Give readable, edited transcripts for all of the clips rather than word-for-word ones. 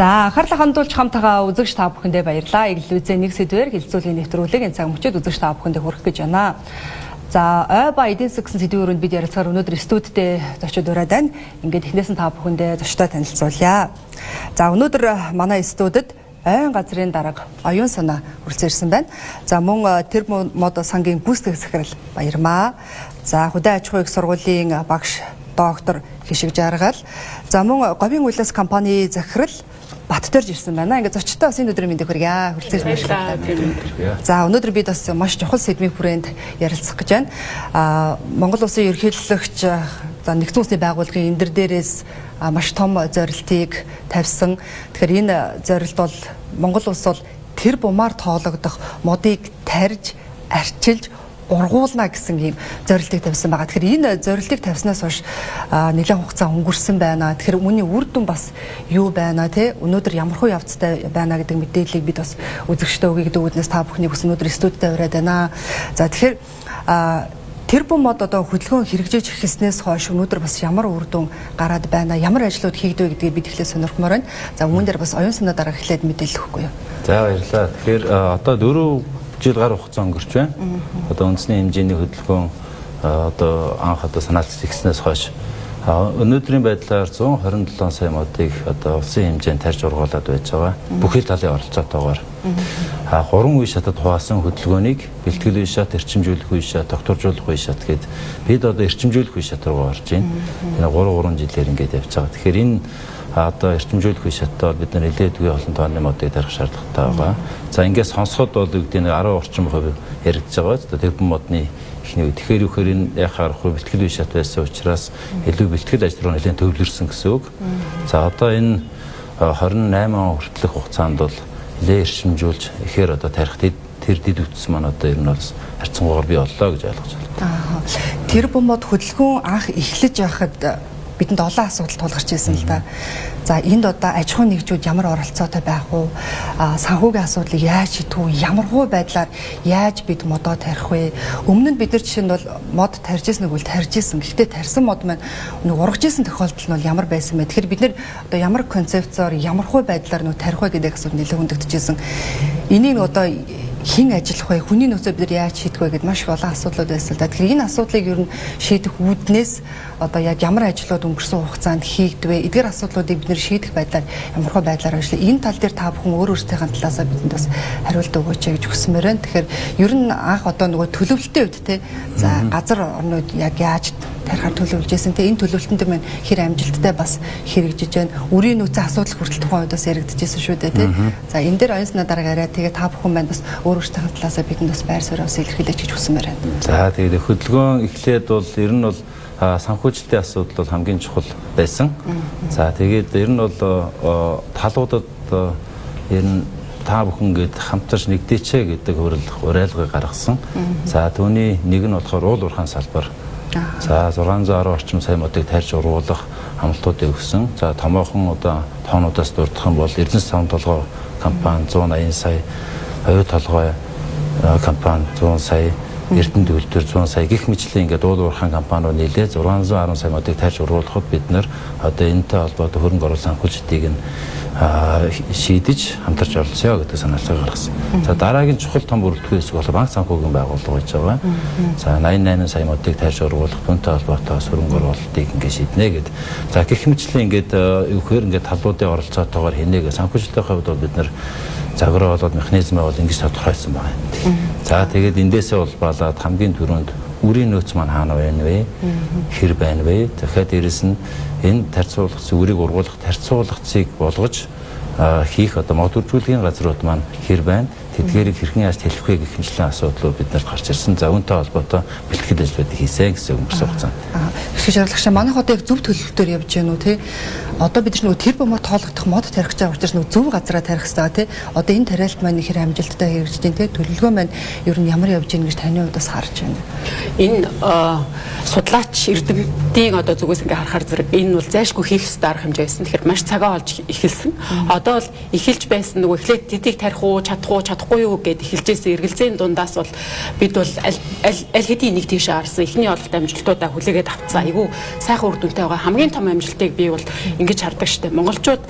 За анхаарлаа хандуулж хамтаага үзэгч та бүхэндээ баярлалаа. Эглэлүзээ нэг сэдвээр хилцүүлгийн нэвтрүүлэг энэ цаг мөчид үзэгч та бүхэндээ хүргэх гэж байна. За ой ба эдийн засгийн сэдвүүрэнд бид ярилцахаар өнөөдөр студидтэй зочид ураад байна. Ингээд эхнээс нь та бүхэндээ зочдоо танилцуулъя. За өнөөдөр манай студид ойн газрын дарга оюун санаа хүрэлцэн байна. За мөн Термомод сангийн гүйцэтгэх захирал Баярмаа. За Хөдөө аж ахуйн их сургуулийн багш доктор Хишиг Жаргал. За мөн Говийн улс компани захирал Баттөрж ирсэн байна. Ингээд зочдтой бас энэ өдрийн мэндийг хүргье. Хүрэлцэн байна. За өнөөдөр бид бас маш чухал сэдвийн хүрээнд ярилцах гэж байна. Монгол улсын ерөнхийлөгч за нэгдсэн улсны байгууллагын энэ дээрээс маш том зорилтыг тавьсан. Тэгэхээр энэ зорилт бол Монгол улс бол тэр бумаар тоологдох модыг тарьж, арчилж ургуулна гэсэн ийм зорилтыг тавьсан байгаа. Тэгэхээр энэ зорилтыг тавьснаас хойш нэлээд хугацаа өнгөрсөн байна. Тэгэхээр үүний үр дүн бас юу байна те? Өнөөдөр ямар хөө явцтай байна гэдэг мэдээллийг бид бас үзэгчтэй өгье гэдэг үднээс та бүхнийг бас өнөөдөр студидтэй ураад байна. За тэгэхээр Термомод одоо хөдөлгөөн хэрэгжиж эхэлснээс хойш өнөөдөр бас ямар үр дүн гараад байна? Ямар ажлууд хийгдвэ гэдгийг бид эхлээд сонирхмоор байна. За үүн дээр бас оюун санаа дараа эхлээд мэдээлэл өгөхгүй юу? За баярлалаа. Тэгэхээр одоо 4 жил гар хугацаа өнгөрч байна. Одоо үндэсний хэмжээний хөдөлгөөн одоо анх одоо санаалж ихснээс хойш өнөөдрийн байдлаар 127 сая модыг одоо улсын хэмжээнд тарьж ургуулад байж байгаа. Бүхэл талын оролцоотойгоор 3 үе шатад хуваасан хөдөлгөөнийг бэлтгэл үе шат, эрчимжүүлэх үе шат, докторжуулах үе шат гэд бид одоо эрчимжүүлэх үе шат руу орж байна. Энэ 3 жилээр ингэж явж байгаа. Тэгэхээр энэ одоо эрчимжүүлэх үе шатаар бид нар нэлээд үе олон тооны модыг тарих шаардлагатай байгаа. За ингээд сонсоход бол үүдээ 10 орчим хувь яригдж байгаа. Тэрбум модны ихний үе. Тэгэхээр үхээр энэ яхаар хөө бэлтгэл үе шат байсан учраас илүү бэлтгэл ажил руу нэлээд төвлөрсөн гэсэн үг. За одоо энэ 28 он хүртэлх хугацаанд бол нэлээд эрчимжүүлж ихээр одоо тарих тэр дэд үтс маань одоо ер нь бол харьцангуйгаар бий боллоо гэж ойлгож байна. Тэрбум мод хөдөлгөөн анх эхлэж байхад бидэнд олон асуудал тулгарч ирсэн л да. За энд одоо аж ахуйн нэгжүүд ямар оролцоотой байх вэ? Санхүүгийн асуудлыг яаж шийдэх вэ? Ямар хөө байдлаар яаж бид модоо тарих вэ? Өмнө нь бид нар жишээ нь бол мод тарьж ирсэн нэг үл тарьж ирсэн. Гэхдээ тарьсан мод маань нэг ургаж ирсэн тохиолдол нь бол ямар байсан бэ? Тэгэхээр бид нар одоо ямар концепцоор ямар хөө байдлаар нэг тарих вэ гэдэг асуудал нэлээд хөндөгдөж ирсэн. Энийг одоо хэн ажиллах вэ? Хүний нөөцөө бид нар яаж шийдэх вэ гэдээ маш их олон асуудлууд байсан л да. Тэгэхээр энэ асуудлыг ер нь шийдэх үүднээс одоо яг ямар ажлууд өнгөрсөн хугацаанд хийгдвэ? Эдгээр асуудлуудыг бид нар шийдэх байдлаар ямар хөө байдлаар ажиллая. Энэ тал дээр та бүхэн өөрсдийнхээ талаасаа бидэнд бас хариулт өгөөч гэж хүсмээр байна. Тэгэхээр ер нь анх одоо нөгөө төлөвлөлтийн үед те за газар орнууд яг яаж тарихаар төлөвлөж байсан те энэ төлөвлөлтөнд маань хэр амжилттай бас хэрэгжиж байна. Үрийн нөөцийн асуудал хүртэл тухайн үед бас яригдчихсэн шүү дээ те. За энэ дээр оюун санаа дараагаар яриа тэгээ та бүхэн маань бас өөрсдийнхээ талаасаа бидэнд бас байр суурь бас илэрхийлж гэж хүсмээр байна. За тэгээд хөдөлгөөн эхлээд бол ер нь бол санхүүжилтийн асуудал бол хамгийн чухал байсан. За тэгээд ер нь бол талуудад ер нь та бүхэн гээд хамтарч нэгдээчээ гэдэг уриалгыг гаргасан. За түүний нэг нь болохоор уул уурхайн салбар. За 610 орчим сая модыг тарьж ургуулах амлалтуудыг өгсөн. За томоохон одоо тоонуудаас дурдах юм бол Эрдэнэс савн толгой компани 180 сая, оюу толгой компани 100 сая, Эрдэнэ төлөвлөлтөөр 100 сая гэх мэтлээ ингээд уул уурхайн компаниуд нийлээ 610 сая модыг тарьж ургуулахад бид нар одоо энэтэй холбоотой хөрөнгө оруулалт санхүүжилтийг нь шийдэж хамтарч оролцъё гэдэг санаачаа гаргасан. За дараагийн чухал том бүрэлдэхүүн хэсэг бол банк санхүүгийн байгууллага гэж байгаа. За 88 сая модыг тарьж ургуулах түүнтэй холбоотой хөрөнгө оруулалтыг ингээд шийднэ гэдэг. За гэх мэтлээ ингээд үхээр ингээд талуудын оролцоотойгоор хийнэ гэх санхүүжилтийн хувьд бол бид нар загвараа болоод механизмаа бол ингэж тодорхойлсон байна. За тэгээд эндээсээ болоод хамгийн түрүүнд үрийн нөөц маань хаана байна вэ? Хэр байна вэ? Тэгэхээр дээрэс нь энэ тарьцуулгацыг үрийг ургуулах тарьцуулгацыг болгож хийх одоо мод үржүүлгийн газрууд маань хэр байна? Тэдгээрийг хэрхэн яаж тэлэх вэ гэх мэтлэн асуудлууд биднэрт гарч ирсэн. За үүнтэй холбоотой бэлтгэл ажлуудыг хийсэн гэсэн өнгөрсөн хугацаанд. Гişгэж жаргалагчаа манайх одоо яг зөв төлөвлөлтөөр явж гэнэ үү те? Одоо бид нар нөгөө Термомод тоологдох мод тарих гэж байгаа учраас нөгөө зөв газараа тарих хэрэгтэй те? Одоо энэ тариалт маань хэр амжилттай хэрэгжиж байна те? Төлөвлөгөө маань ер нь ямар явж гэнэ гэж таны хувьд бас харж байна. Энэ судлаач эрдэмтдийн одоо зүгээс ингээ харахаар зэрэг энэ бол зайлшгүй хийх ёстой арга хэмжээ байсан. Тэгэхээр маш цагаа олж эхэлсэн. Одоо бол эхэлж байсан нөгөө эхлээд тэдийг тарих уу, чадах уу, чадахгүй юу гэд эхэлжсэн эргэлзээний дундаас бол бид бол аль хэдийн нэг тийш харсан. Эхний ололт амжилтуудаа хүлээгээд авцсан. Айгүй сайхан үр дүнтэй байгаа. Хамгийн том амжилтыг би бол ингэж хардаг штеп. Монголчууд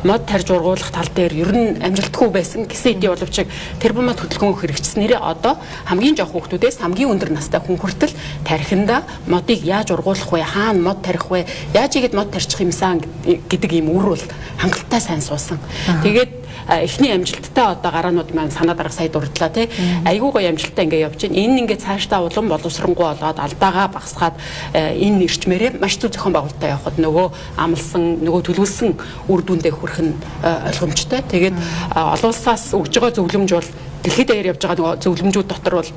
мод тарж ургуулах тал дээр ер нь амжилтгүй байсан гэсэн хэдий боловч тэрбумад хөдөлгөөн хэрэгжснээрээ одоо хамгийн жоох хүүхдүүдээс хамгийн өндөр настай хүн хүртэл тархинда модыг яаж ургуулах вэ, хаана мод тарих вэ, яаж игээд мод тарчих юмсан гэдэг ийм үр бол хангалттай сайн суусан. Тэгээд эхний амжилттай одоо гараанууд маань санаа дарга сая дурдлаа тий. Айгүй гоё амжилттай ингээ явж байна. Энэ ингээ цаашдаа улам боловсронгуй болоод алдаагаа багасгаад энэ ирчмээрээ маш зөв зохион байгуулалтаа явахад нөгөө амлсан, нөгөө төлөвлөсөн үр дүндээ хүрэх нь ойлгомжтой. Тэгээд олон улсаас өгж байгаа зөвлөмж бол дэлхийд даяар явж байгаа нөгөө зөвлөмжүүд дотор бол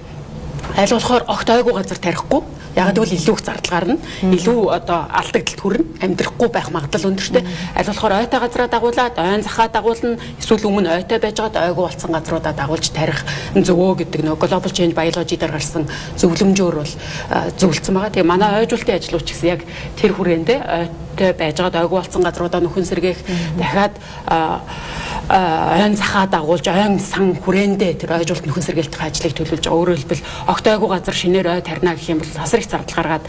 аль болохоор огт ойгүй газар тарихгүй. Яг гэвэл илүү их зардал гарна. Илүү одоо алдагдлалт хүрнэ. Амьдрахгүй байх магадлал өндөртэй. Аль болохоор ойтой газараа дагуулад, ойн захаа дагуулна. Эсвэл өмнө ойтой байж байгаад ойгүй болсон газруудаа дагуулж тарих зөвөө гэдэг нөгөө Global Change Biology дээр гарсан зөвлөмжөөр бол зөвлөсөн байгаа. Тэгээ манай ойжуулалтын ажлууч гэсэн яг тэр хүрээндээ ойтой байж байгаад ойгүй болсон газруудаа нөхөн сэргээх дахиад ойн захаа дагуулж ойн сан хүрээндээ тэр ойжуулалт нөхөн сэргээлтийн ажлыг төлөвлөж байгаа. Өөрөөр хэлбэл огт ойгүй газар шинээр ой тарина гэх юм бол хасар их зардал гаргаад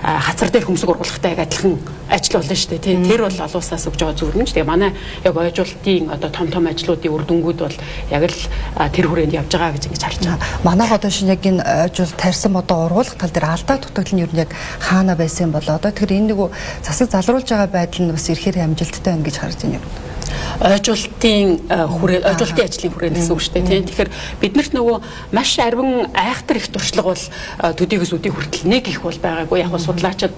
хацар дээр хөмсөг ургуулахтай адилхан ажил болно шүү дээ. Тэр бол олон улсаас өгж байгаа зөвлөмж. Тэгээ манай яг ойжуулалтын одоо том ажлуудын үр дүнгууд бол яг л тэр хүрээнд явж байгаа гэж ингэж харж байгаа. Манай одоо шинэ яг энэ ойжуулалт тарьсан модоо ургуулах тал дээр алдаа дутагдал нь юу нэг хаана байсан бол одоо тэр энэ нэг засаг залруулж байгаа байдал нь бас ирэхээр амжилттай байна гэж харж байна юм. Ойжуулалтын ойжуулалтын ажлын хүрээнд гэсэн үг шүү дээ тийм. Тэгэхээр биднэрт нөгөө маш арвин айхтар их туршлага бол төдийгөөс үдий хүртэл нэг их бол байгаагүй. Яг нь судлаачид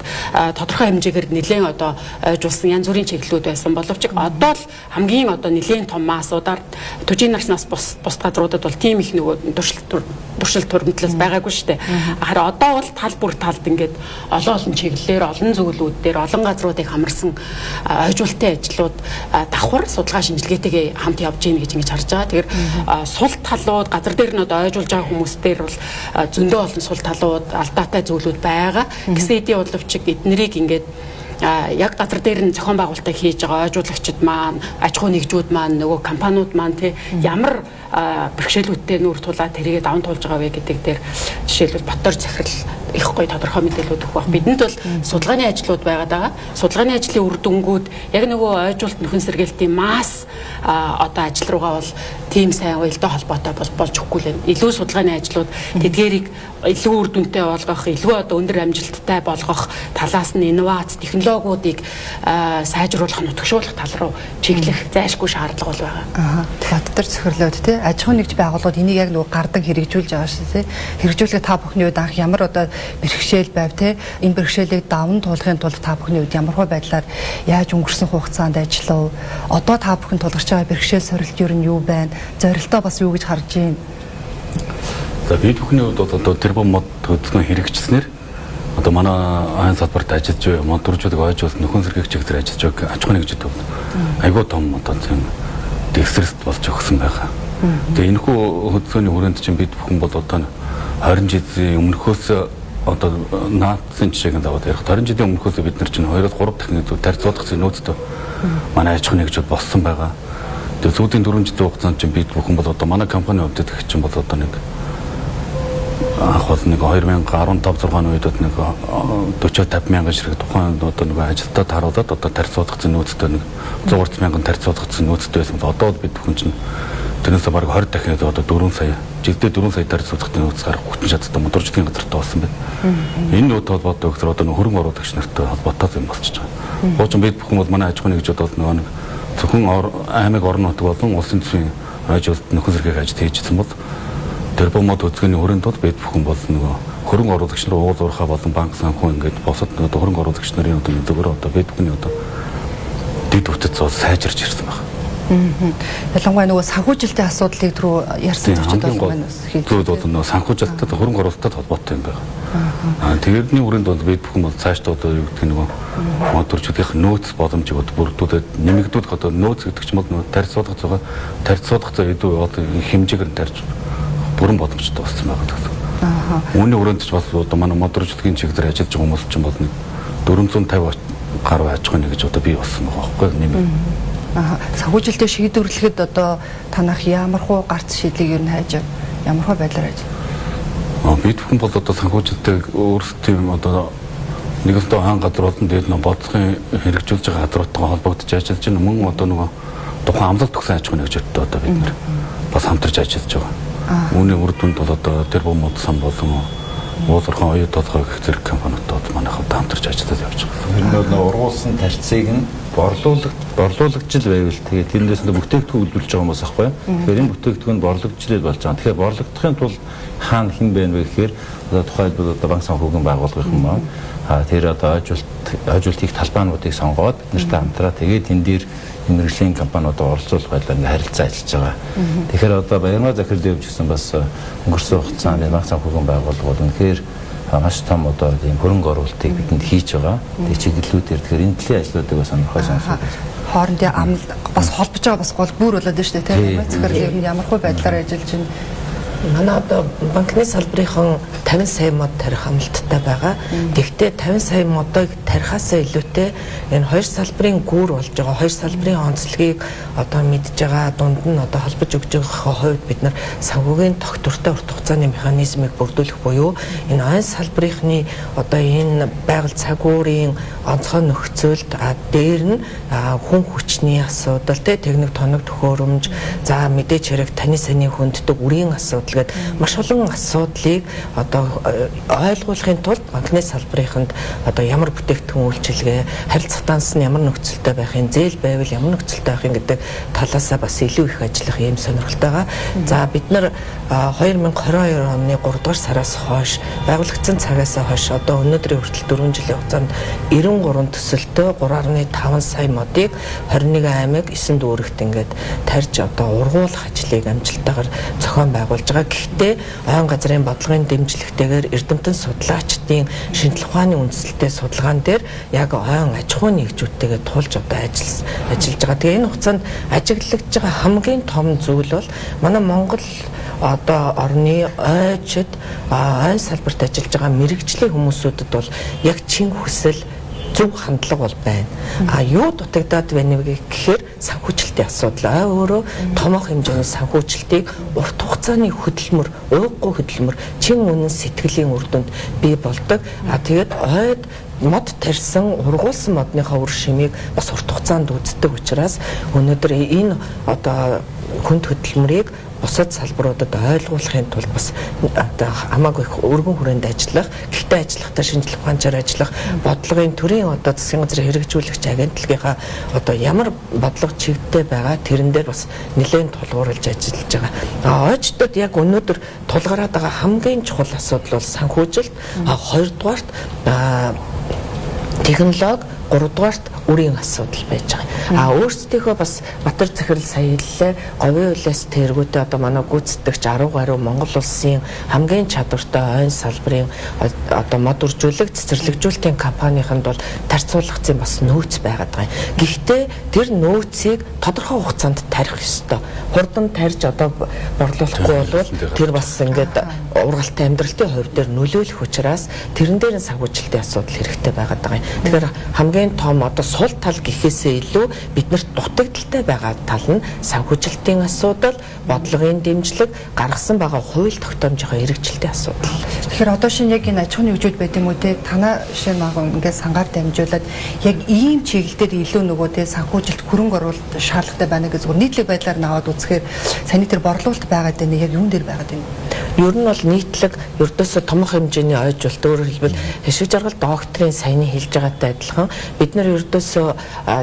тодорхой хэмжээгээр нэлээд одоо ойжуулсан янз бүрийн чиглэлүүд байсан боловч одоо л хамгийн одоо нэлээд том маасуудаар төжийн нарснаас бус газруудад бол тийм их нөгөө туршилт турмтлаас байгаагүй шүү дээ. Харин одоо бол тал бүр талд ингээд олон чиглэлээр олон зөвлөлүүд дээр олон газруудыг хамарсан ойжуулалтын ажлууд давхар судалгаа шинжилгээтэйгээ хамт явж гин гэж ингэж харж байгаа. Тэгэхээр сул талууд газар дээр нь одоо ойжуулж байгаа хүмүүс дээр бол зөндөө олон сул талууд алдаатай зүйлүүд байгаа. Гэсэн хэдий боловч эднэрийг ингээд яг газар дээр нь зохион байгуулалтаа хийж байгаа ойжуулагчид маань, аж ахуй нэгжүүд маань, нөгөө компаниуд маань тий ямар бэрхшээлүүдтэй нүүр тулаад тэрийгээ даван туулж байгаа вэ гэдэг дээр жишээлбэл Ботор захирал их гоё тодорхой мэдээлэлүүд өгөх баг. Бидэнд бол судалгааны ажлууд байгаад байгаа. Судалгааны ажлын үр дүнгууд яг нөгөө ойжуулалт нөхөн сэргээлтийн масс одоо ажил руугаа бол тийм сайн уялдаа холбоотой болж өгөхгүй л байна. Илүү судалгааны ажлууд тэдгээрийг илүү үр дүнтэй болгох, илүү одоо өндөр амжилттай болгох талаас нь инновац технологиудыг сайжруулах, нутагшуулах тал руу чиглэх зайлшгүй шаардлага бол байгаа. Ботор захирлууд тий аж ахуй нэгж байгууллагууд энийг яг нөгөө гардан хэрэгжүүлж байгаа шүү тий. Хэрэгжүүлэх та бүхний үед анх ямар одоо бэрхшээл байв тий энэ бэрхшээлийг даван туулахын тулд та бүхний үед ямар хөө байдлаар яаж өнгөрсөн хугацаанд ажиллав? Одоо та бүхэн тулгарч байгаа бэрхшээл сорилт юу нь юу байна? Зорилтоо бас юу гэж харж байна? За бид бүхний хувьд одоо тэрбум мод хөдөлгөөн хэрэгжснээр одоо манай айн салбарт ажиллаж буй монторчуудыг ойжуулсан нөхөн сэргээгч чиглэлээр ажиллаж байгаа аж ахуй нэгжид хувьд айгүй том одоо тийм дэгсэрт болж өгсөн байгаа. Тэгээ энэхүү хөдөлгөөний хүрээнд чинь бид бүхэн бол одоо 20 жилийн өмнөхөөс одоо наадсан жишээг даваад ярих. 20 жилийн өмнөхөөс бид нар чинь 2-3 дахин тарьцуулах зэнүүдтэй манай аж ахуй нэгжүүд болсон байгаа. Тэгээ сүүлийн 4 жилийн хугацаанд чинь бид бүхэн бол одоо манай компани хувьд гэх чинь бол одоо нэг анх бол нэг 2015-6 оны үед нэг 40-50 мянган ширхэг тухайн одоо нэг ажилтнууд харуулад одоо тарьцуулах зэнүүдтэй нэг 100 мянган тарьцуулах зэнүүдтэй байсан. Одоо бид бүхэн чинь тэрнээс бараг 20 дахин одоо 4 сая жилдээ 4 сая тарьцуулах зэнүүдс гарах хүчин чадтай моторчдын газартай болсон байна. Энэ үт холбоотой өгтөр одоо хөрөнгө оруулагч нартай холбоотой юм болчихж байгаа. Гоочин бид бүхэн бол манай аж ахуй нэгжүүд бол нэг зөвхөн аймаг орон нутаг болон улсын төсвийн ойжуулалт нөхөн сэргээх ажил хийжсэн бол тэрбум мод хөдөлгөөний хүрээнд бол бид бүхэн бол нөгөө хөрөнгө оруулагч нар уул уурхай болон банк санхүү ингээд босод нөгөө хөрөнгө оруулагч нарын одоо мэдээгээр одоо бид бүхний одоо дэд үтц бол сайжирч ирсэн байна. Ялангуяа нөгөө санхүүжилтийн асуудлыг түрүү ярьсан зочид байна бас хийх. Зөв бол нөгөө санхүүжилтад хөрөнгө оруулалтад холбоотой юм байна. Тэрний хүрээнд бол бид бүхэн бол цаашдаа одоо юу гэдэг нөгөө моторчдын нөөц боломжийг бүрдүүлээд нэмэгдүүлэх одоо нөөц гэдэг чинь бол нөгөө тарьцуулах зав илүү одоо хэмжээгээр тарьж бүрэн боломжтой болсон байгаа. Үүний хүрээнд ч бас одоо манай моторчдын чиглэлээр ажиллаж байгаа хүмүүс чинь бол нэг 450 гаруй аж ахуй нэгж одоо бий болсон байгаа байхгүй нэмэг. Санхүүжилтээ шийдвэрлэхэд одоо танах ямар хуу гарц шийдлийг юу хайж ямар хуу байдлаар хайж? Бид бүхэн бол одоо санхүүжилтээ өөрсдөө одоо нэгэнтээ хаан газар болон дээд нэг бодлогын хэрэгжүүлж байгаа газруудтай холбогдож ажиллаж байна. Мөн одоо нөгөө тухайн амлалт төгсөн аж ахуйн нэгжтэй одоо бид нар бас хамтарч ажиллаж байгаа. Үүний үр дүнд бол одоо тэр бомод сан болон уулархан оюут толгой гэх зэрэг компаниудад манайхад хамтарч ажиллаж явж байгаа. Тэр нь бол ургуулсан тарцыг нь борлуулагч л байвал тэгээд тэрнээс нь бүтээгдэхүүн үйлдвэрлэж байгаа хүмүүс аахгүй. Тэгэхээр энэ бүтээгдэхүүн борлогдчихлээ болж байгаа. Тэгэхээр борлогдохын тулд хаана хэн байна вэ гэхээр одоо тухайлбал одоо банк санхүүгийн байгууллагын маань тэр одоо ойжуулт хийх талбайнуудыг сонгоод бид нартай хамтраа тэгээд энэ дээр мэрэгжлийн компаниудад оролцуулах байлаа ингээ харилцаа ажиллаж байгаа. Тэгэхээр одоо Баярмаа захирал дэвж гэсэн бас өнгөрсөн хугацаанд банк санхүүгийн байгууллагууд үнэхээр маш том одоо тийм хөрөнгө оруулалтыг бидэнд хийж байгаа. Тэгээд чиглэлүүдээр тэгэхээр энэ төрлийн ажлуудыг бас сонирхож сонсоод хоорондын амл бас холбож байгаа бас гол бүр болоод шүү дээ тийм захирал ер нь ямархуу байдлаар ажиллаж байна. Манай одоо банкны салбарынхан 50 сая мод тарих амлалттай байгаа. Тэгвэл 50 сая модыг тарихаасаа илүүтэй энэ хоёр салбарын гүүр болж байгаа хоёр салбарын онцлогийг одоо мэдж байгаа дунд нь одоо холбож өгж байгаа хувьд бид нар санхүүгийн тогтвортой урт хугацааны механизмыг бүрдүүлэх буюу энэ айн салбарынхны одоо энэ байгаль цагуурийн онцгой нөхцөлд дээр нь хүн хүчний асуудал техник тоног төхөөрөмж за мэдээж хэрэг таны саний хүнддэг үрийн асуудал гэд маш олон асуудлыг одоо ойлгуулахын тулд банкны салбарынханд одоо ямар бүтээгдэхүүн үйлчилгээ харилцах данс нь ямар нөхцөлтэй байхын зээл байвал ямар нөхцөлтэй байхын гэдэг талаасаа бас илүү их ажиллах юм сонирхолтой байгаа. За бид нар 2022 оны 3 дугаар сараас хойш байгуулагдсан цагаас хойш одоо өнөөдрийн хүртэл 4 жилийн хугацаанд 93 төсөлтөө 3.5 сая модыг 21 аймаг 9 дүүрэгт ингээд тарьж одоо ургуулах ажлыг амжилттайгаар зохион байгуулж байгаа. Гэхдээ ойн газрын бодлогын дэмжлэгтэйгээр эрдэмтэн судлаачдын шинжлэх ухааны үндэслэлтэй судалгаан дээр яг ойн аж ахуйн нэгжүүдтэйгээ тулж одоо ажиллаж байгаа. Тэгээ энэ хугацаанд ажиглагдж байгаа хамгийн том зүйл бол манай Монгол одоо орны ойчид ойн салбарт ажиллаж байгаа мэрэгжлийн хүмүүсүүдэд бол яг чин хүсэл зөв хандлага бол байна. Юу дутагдаад байна вэ гэхээр санхүүжилтийн асуудал. Өөрөө томоохон хэмжээний санхүүжилтийг урт хугацааны хөдөлмөр, уйггүй хөдөлмөр, чин үнэн сэтгэлийн үр дүнд бий болдог. Тэгээд ойд мод тарьсан ургуулсан модныхаа үр шимийг бас урт хугацаанд үздэг учраас өнөөдөр энэ одоо хүнд хөдөлмөрийг бусад салбаруудад ойлгуулахын тулд бас одоо хамаагүй өргөн хүрээнд ажиллах, гэхдээ ажиллахдаа шинжлэх ухаанчаар ажиллах, бодлогын төрийн одоо засгийн газрын хэрэгжүүлэгч агентлагийнхаа одоо ямар бодлого чигтээ байгаа тэрэн дээр бас нэлээд тулгуурлаж ажиллаж байгаа. Ойчдод яг өнөөдөр тулгараад байгаа хамгийн чухал асуудал бол санхүүжилт, хоёрдугаарт технологи, гуравдугаарт үрийн асуудал байж байгаа. Өөрсдийнхөө бас Батар захирал сая хэллээ. Говийн улаас тэргүүтээ одоо манай гүйцэтгэгч 10 гаруй Монгол улсын хамгийн чадвартай ойн салбарын одоо мод үржүүлэг, цэцэрлэгжүүлэлтийн компанийханд бол тарьцуулгацын бас нөөц байгаад байгаа. Гэхдээ тэр нөөцийг тодорхой хугацаанд тарих ёстой. Хурдан тарьж одоо борлуулахгүй бол тэр бас ингээд ургалтай амьдралтын хувь дээр нөлөөлөх учраас тэрэн дээр нь санхүүжилтийн асуудал хэрэгтэй байгаад байгаа. Тэгэхээр хамгийн том одоо сул тал гэхээсээ илүү биднэрт дутагдaltaй байгаа тал нь санхүүжилтийн асуудал, бодлогын дэмжлэг, гаргасан байгаа хууль тогтоомжийнхаа хэрэгжилтийн асуудал. Тэгэхээр одоо шинэ яг энэ аж ахуйн нэгжүүд байт юм уу те танаа шинэ маа ингээд сангаар дамжуулаад яг ийм чиглэлээр илүү нөгөө те санхүүжилт хөрөнгө оруулалт шаардлагатай байна гэж зүгээр нийтлэг байдлаар наваад үзэхээр саний тэр борлуулалт байгаад байна яг юун дээр байгаад байна? Ер нь бол нийтлэг ердөөсөө томох хэмжээний ойжуулалт өөрөөр хэлбэл хэшиг жаргал докторийн саяны хэлж байгаатай адилхан бид нар ердөөсөө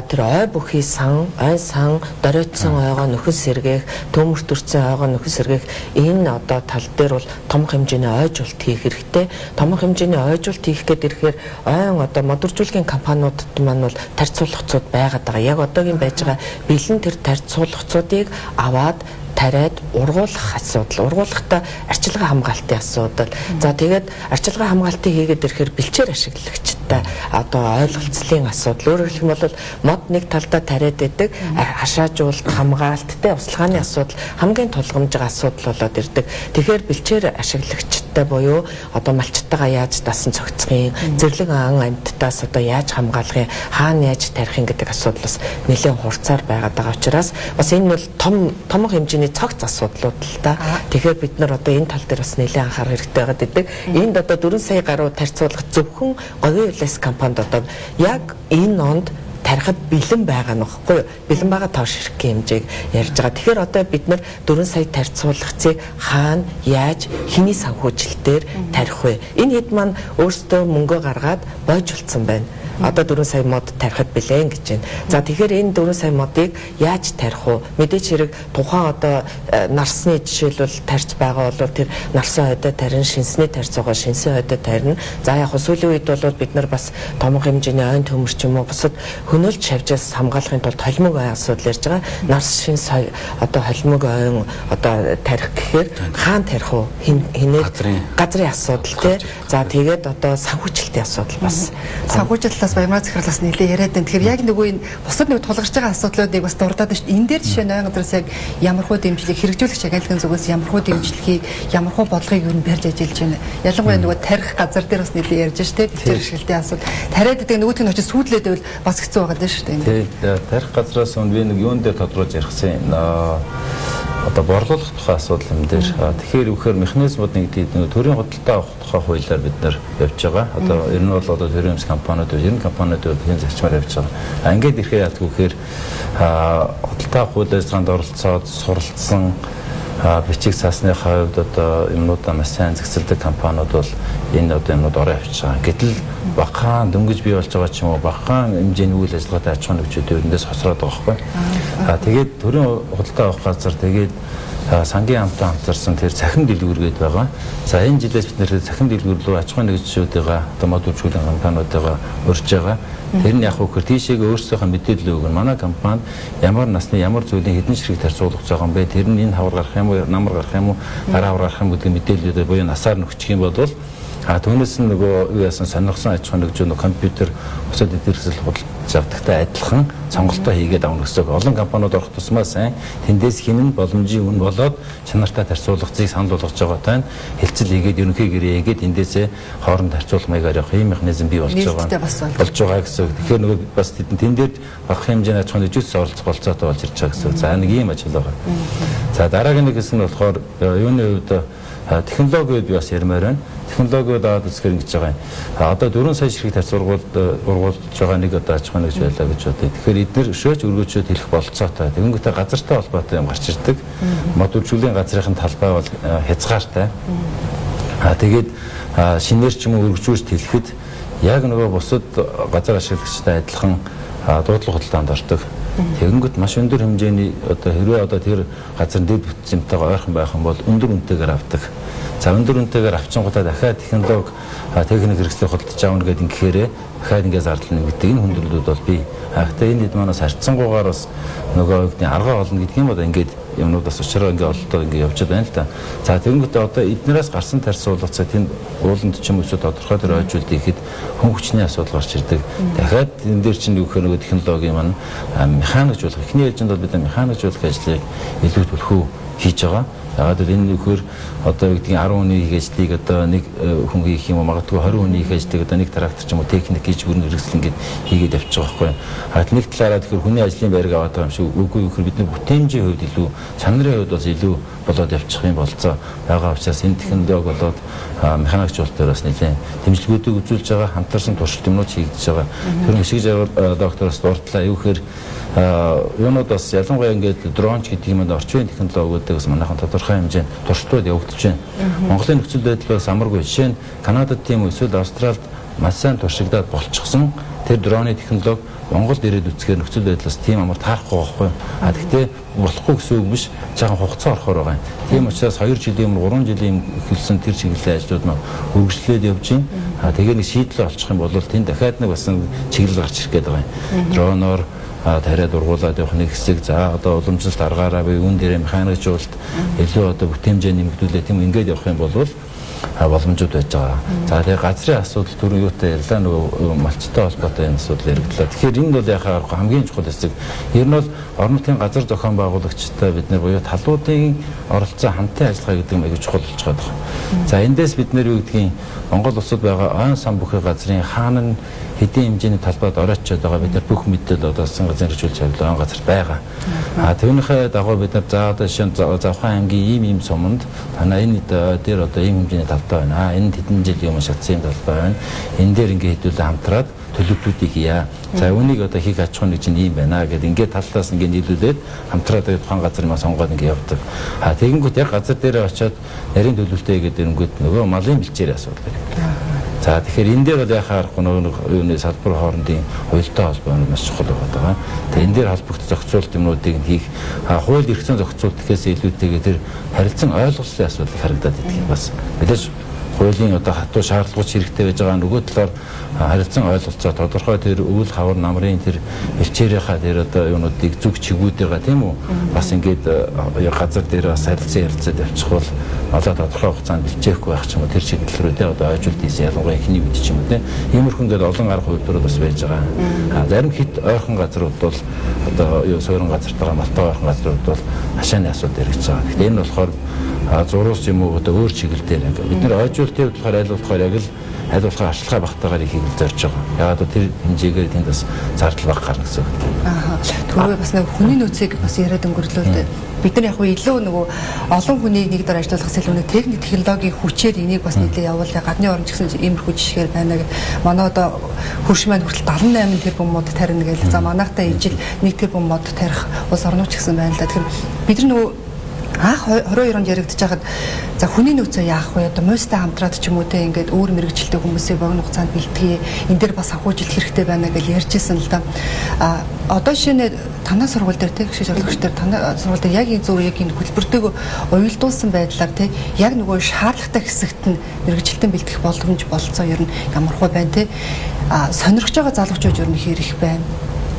тэр ой бүхий сан, ой сан, доройтсон ойгоо нөхөс сэргээх, төмөрт төрсэн ойгоо нөхөс сэргээх энэ одоо тал дээр бол томох хэмжээний ойжуулалт хийх хэрэгтэй. Томох хэмжээний ойжуулалт хийх гэдэг ирэхээр ойн одоо модуржуулгын компаниудад маань бол тарьцуулгацууд байгаад байгаа. Яг одоогийн байж байгаа бэлэн тэр тарьцуулгацуудыг аваад тариад ургуулах асуудал, ургуулахдаа арчилгаа хамгаалтын асуудал. За тэгээд арчилгаа хамгаалтыг хийгээд ирэхээр бэлчээр ашиглагчтай одоо ойлголцлын асуудал. Өөрөөр хэлбэл мод нэг талдаа тариад байдаг, хашаажуулалт, хамгаалттай услахааны асуудал хамгийн тулгамжиг асуудал болоод ирдэг. Тэгэхээр бэлчээр ашиглагчтай буюу одоо малчтайгаа яаж дасан цогцохын, зэрлэг ан амьтдаас одоо яаж хамгаалахын, хаана яаж тарихын гэдэг асуудал бас нэлээд хурцаар байгаад байгаа учраас бас энэ бол том хэмжээний цогц асуудлууд л да. Тэгэхээр бид нар одоо энэ тал дээр бас нэлээд анхаарах хэрэгтэй байгаад байдаг. Энд одоо 4 сая гаруй тарьцуулах зөвхөн говийн улаас компанид одоо яг энэ онд тарихад бэлэн байгаа нь багхгүй юу? Бэлэн байгаа тоош хэрэг хэмжээг ярьж байгаа. Тэгэхээр одоо бид нар 4 сая тарьц суулгацыг хаана, яаж, хэний санхүүжилтээр тарих вэ? Энэ хэд маань өөрсдөө мөнгө гаргаад бойж болцсон байна. Одоо 4 сая мод тарихад билэн гэж байна. За тэгэхээр энэ 4 сая модыг яаж тарих вэ? Мэдээч хэрэг тухайн одоо нарсны жишээлбэл тарьц байгаа бол тэр нарсан хойдоо тарин, шинсний тарьц байгаа шинсэн хойдоо тарина. За яг сүүлийн үед бол бид нар бас том хэмжээний ойн төмөр ч юм уу бусад хөнөөлж шавжаас хамгаалахын тулд холимог ой асуудал ярьж байгаа. Нарс шинс одоо холимог ойн одоо тарих гэхээр хаана тарих вэ? Хинээр газрын асуудал тий. За тэгээд одоо санхүүжилтийн асуудал бас санхүүжилт баямаа захирлаас нэлээ яриад байна. Тэгэхээр яг нөгөө энэ бусад нэг тулгарч байгаа асуудлуудыг бас дурдаад байна шүү дээ. Энэ дээр жишээ нь ойн газраас яг ямархуу дэмжлэг хэрэгжүүлэгч агентлагийн зүгээс ямархуу дэмжлэгийг, ямархуу бодлогыг юу н барьж ажиллаж байна. Ялангуяа нөгөө тарих газар дээр бас нэлээ ярьж ш тэ бэлчээр ашиглалтын асуудал. Тариад гэдэг нөгөөдг нь очиж сүйдлээд байвал бас хэцүү байгаа даа шүү дээ. Тий. Тарих газраас би нэг юун дээр тодруулж ярихсан одоо борлуулах тухай асуудал юм дээр. Тэгэхээр үхээр механизмууд нэг төрийн худалдаа авах тухай хуулиар бид нар явж байгаа. Одоо ер нь бол одоо төрийн компаниуд, ерөн компаниуд хэн зарчмаар явж байгаа. Ингээд ирэхээр яадаг вэхээр худалдаа авах хууль ажиллагаанд оролцоод суралцсан бичиг цаасны хавьд одоо юмнуудаа маш сайн зэгцэлдэг компаниуд бол энэ одоо юмнууд ороо явж байгаа. Гэтэл багахан дөнгөж бий болж байгаа ч юм уу багахан хэмжээний үйл ажиллагаатай аж ахуйн нөхцөл эндээс хосроод байгаа байхгүй. Тэгээд төрийн худалдаа авах газар тэгээд сангийн хамтаа хамтарсан тэр цахим дэлгүүргээд байгаа. За энэ жилээс бид нэр цахим дэлгүүр рүү аж ахуйн нэгжүүдтэйгээ одоо мод үйлчилгээний компаниудтайгаа урьж байгаа. Тэр нь яг хөөр тийшээгээ өөрсдийнхөө мэдээлэл өгөн манай компани ямар насны ямар зүйлийн хэдэн ширхэг тарьцуулах байгаа юм бэ? Тэр нь энэ хавар гарах юм уу, намар гарах юм уу, гараа хавар гарах юм гэдэг мэдээлэлүүд буюу насаар нөхчих юм бол түүнээс нь нөгөө юу яасан сонирхсан аж ахуйн нэгжүүд компьютер бусад эдгэрсэл худалдаж авдагтай адилхан сонголтоо хийгээд авна гэсэн. Олон компаниуд орох тусмаа сайн тэндээс хинэн боломжийн үн болоод чанартай тарьцуулгацыг санал болгож байгаатай нь хэлцэл хийгээд ерөнхий гэрээ хийгээд эндээсээ хооронд тарьцуулах маягаар явах ийм механизм бий болж байгаа гэсэн. Тэгэхээр нөгөө бас тэн дээр багах хэмжээний аж ахуйн нэгжээс оролцох болцоотой болж ирж байгаа гэсэн. За нэг ийм ажил байгаа. За дараагийн нэг хэсэг нь болохоор юуны үед технологиуд бас ярмаар байна. Технологиуд аваад үзэхээр ингэж байгаа юм. Одоо 4 сая ширхэг тарьц ургуулж байгаа нэг одоо аж ахуйн нэгж байлаа гэж бодъё. Тэгэхээр эдгээр өшөөж өргөөчөд хэлэх болцоотой. Тэгэнгүүтээ газартай холбоотой юм гарч ирдэг. Мод үйлчилгээний газрын талбай бол хязгаартай. Тэгээд шинээр ч юм уу өргөжүүлж хэлэхэд яг нөгөө бусад газар ашиглагчтай адилхан дуудлага худалдаанд ордог. Тэгэнгүүт маш өндөр хэмжээний одоо хэрвээ одоо тэр газар дэд бүтцэнтэйгээ ойрхон байх юм бол өндөр үнэтэйгээр авдаг. За өндөр үнэтэйгээр авчингуудаа дахиад технологи техник хэрэгслийг худалдаж аавна гэдэг ингэхээр дахиад ингэ зардал нэгдэг энэ хүндрэлүүд бол бий. Гэхдээ энэ хэд манаас харьцангуйгаар бас нөгөө үгний арга олно гэдэг юм бол ингээд юмнуудаас учраа ингээ ололтоо ингээ явж байна л да. За тэгэнгүүтээ одоо эднээс гарсан тарьц суулгацаа тэнд ууланд ч юм уу тодорхой төр ойжуулт ихэд хүн хүчний асуудал гарч ирдэг. Дахиад энэ дээр чинь юу гэхээр нөгөө технологи маань механикжуулах эхний ээлжинд бол бид механикжуулах ажлыг илүү төлхөө хийж байгаа. Яагаад энэ нөхөр одоо юу гэдгийг 10 хүний хийх ажлыг одоо нэг хүн хийх юм уу магадгүй 20 хүний хийх ажлыг одоо нэг трактор ч юм уу техник хийж бүрэн хэрэгсэл ингээд хийгээд явчих байгаа байхгүй. Хаад нэг талаараа тэгэхээр хүний ажлын байрыг аваад байгаа юм шиг үгүй нөхөр бидний бүтээмжийн хувьд илүү чанарын хувьд бас илүү болоод явчих юм болцоо байгаа учраас энэ технологи болоод механикжуулалтаар бас нэлээд дэмжлэгүүдийг үзүүлж байгаа хамтарсан туршилт юмнууд хийгдэж байгаа. Тэр өсгөж доктороос дурдлаа юу гэхээр юунууд бас ялангуяа ингээд дронч гэдэг юм орчин үеийн технологиудыг бас манайхан тодорхой хэмжээнд туршилтууд явагдаж байна. Монголын нөхцөл байдал бас амаргүй. Жишээ нь Канадад тийм үү эсвэл Австралид маш сайн туршигдаад болчихсон тэр дроны технологи Монголд ирээд үзэхээр нөхцөл байдлаас тийм амар таарахгүй байхгүй. Гэхдээ болохгүй гэсэн үг биш. Жаахан хугацаа орохоор байгаа юм. Тийм учраас 2 жилийн өмнө 3 жилийн эхэлсэн тэр чиглэлийн ажлууд нь үргэлжлээд явж байна. Тэгээ нэг шийдэл олчих юм бол тэнд дахиад нэг бас чиглэл гарч ирэх гээд байгаа юм. Дроноор тариад ургуулад явах нэг хэсэг за одоо уламжлалт аргаараа буюу үн дээрээ механикжуулалт илүү одоо бүтээмжээ нэмэгдүүлээ тийм ингээд явах юм бол боломжууд байж байгаа. За тэгээ газрын асуудал түрүү юутай ярьлаа нөгөө малчтай холбоотой энэ асуудал яригдлаа. Тэгэхээр энэ бол яхаа хамгийн чухал хэсэг. Ер нь бол орон нутгийн газар зохион байгуулагчтай бид нэр буюу талуудын оролцоо хамтын ажиллагаа гэдэг нь аягүй чухал болж байгаа. За эндээс бид нэр юу гэдгийг Монгол улсад байгаа ойн сан бүхий газрын хаана нь хэдийн хэмжээний талбайд ороочод байгаа бид нар бүх мэдээлэл одоо засгийн газрын хэрэгжүүлж байгаа ойн газар байгаа. Түүнийхээ дагуу бид нар за одоо шинэ Завхан аймгийн ийм суманд танаа энэ дээр одоо ийм хэмжээний талбай байна. Энэ хэдэн жилийн өмнө шатсан талбай байна. Энэ дээр ингээ хэдүүлээ хамтраад төлөвлөлтүүдийг хийя. За үүнийг одоо хийх аж ахуйн нэг чинь ийм байна гэдэг ингээд талаас ингээд нийлүүлээд хамтраад тухайн газар маа сонгоод ингээд явдаг. Тэгэнгүүт яг газар дээр очиод нарийн төлөвлөлтөө гэдэг нэгэд нөгөө малын бэлчээр асуудал. За тэгэхээр энэ дээр бол яхаа аргагүй нөгөө салбар хоорондын хуультай холбоо нь маш чухал байгаа. Тэгээ энэ дээр холбогдох зохицуулт юмнуудыг хийх хууль эрх зүйн зохицуулт гэхээс илүүтэйгээр тэр харилцан ойлголцлын асуудал харагдаад идэх бас. Мэдээж хуулийн одоо хатуу шаардлагач хэрэгтэй байж байгаа нөгөө талаар харилцан ойлголцоо тодорхой тэр өвөл хавар намрын тэр бэлчээрийнхаа тэр одоо юунуудыг зүг чигүүдээ тийм үү бас ингээд газар дээр бас харилцан ярилцаад явчих бол одоо тодорхой хугацаанд бэлчээхгүй байх ч юм уу тэр чиглэл рүү тийм одоо ойжуулт ийс ялангуяа ихний үед ч юм уу тийм иймэрхүү ингээд олон арга хувьдрууд бас байж байгаа. Зарим хит ойрхон газрууд бол одоо суурин газартаа малтай ойрхон газрууд бол хашааны асуудал эргэж байгаа. Тэгэхээр энэ болохоор зурус юм уу одоо өөр чиглэл дээр ингээд бид нэр ойжуултын болохоор аль болохоор яг л аль болох арчилгаа багтаагаар ихийг зорж байгаа. Яагаад гэвэл тэр хэмжээгээр тэнд бас зардал баг гарна гэсэн үг. Түрүү бас нэг хүний нөөцийг бас яриад өнгөрлөө л дээ. Бид нар яг илүү нөгөө олон хүнийг нэг дор ажиллуулах илүү нэг техник технологийн хүчээр энийг бас нийлээ явуулъя. Гадны орн ч гэсэн иймэрхүү жишгээр байна гэх. Манай одоо хөрш маань хүртэл 78 тэрбум мод тарина гээл. За манайхтай ижил 1 тэрбум мод тарих улс орнууд ч гэсэн байна л да. Тэгэхээр бид нар нөгөө анх 22 онд яригдж байхад за хүний нөөцөө яах вэ? Одоо муйстай хамтраад ч юм уу те ингээд өөр мэрэгчлээ хүмүүсийн богино хугацаанд бэлтгэе. Энд дээр бас ахуйжилт хэрэгтэй байна гэж ярьжсэн л да. Одоо шинэ танаа сургууль дээр те гişж орлогч дээр танаа сургууль дээр яг энэ зөв яг энэ хөтөлбөртэйг уялдуулсан байдлаар те яг нөгөө шаардлагатай хэсэгт нь мэрэгчлэлтэн бэлтгэх боломж болцоо ер нь ямархуу байна те. Сонирхож байгаа залуучууд ер нь хэрэг байна.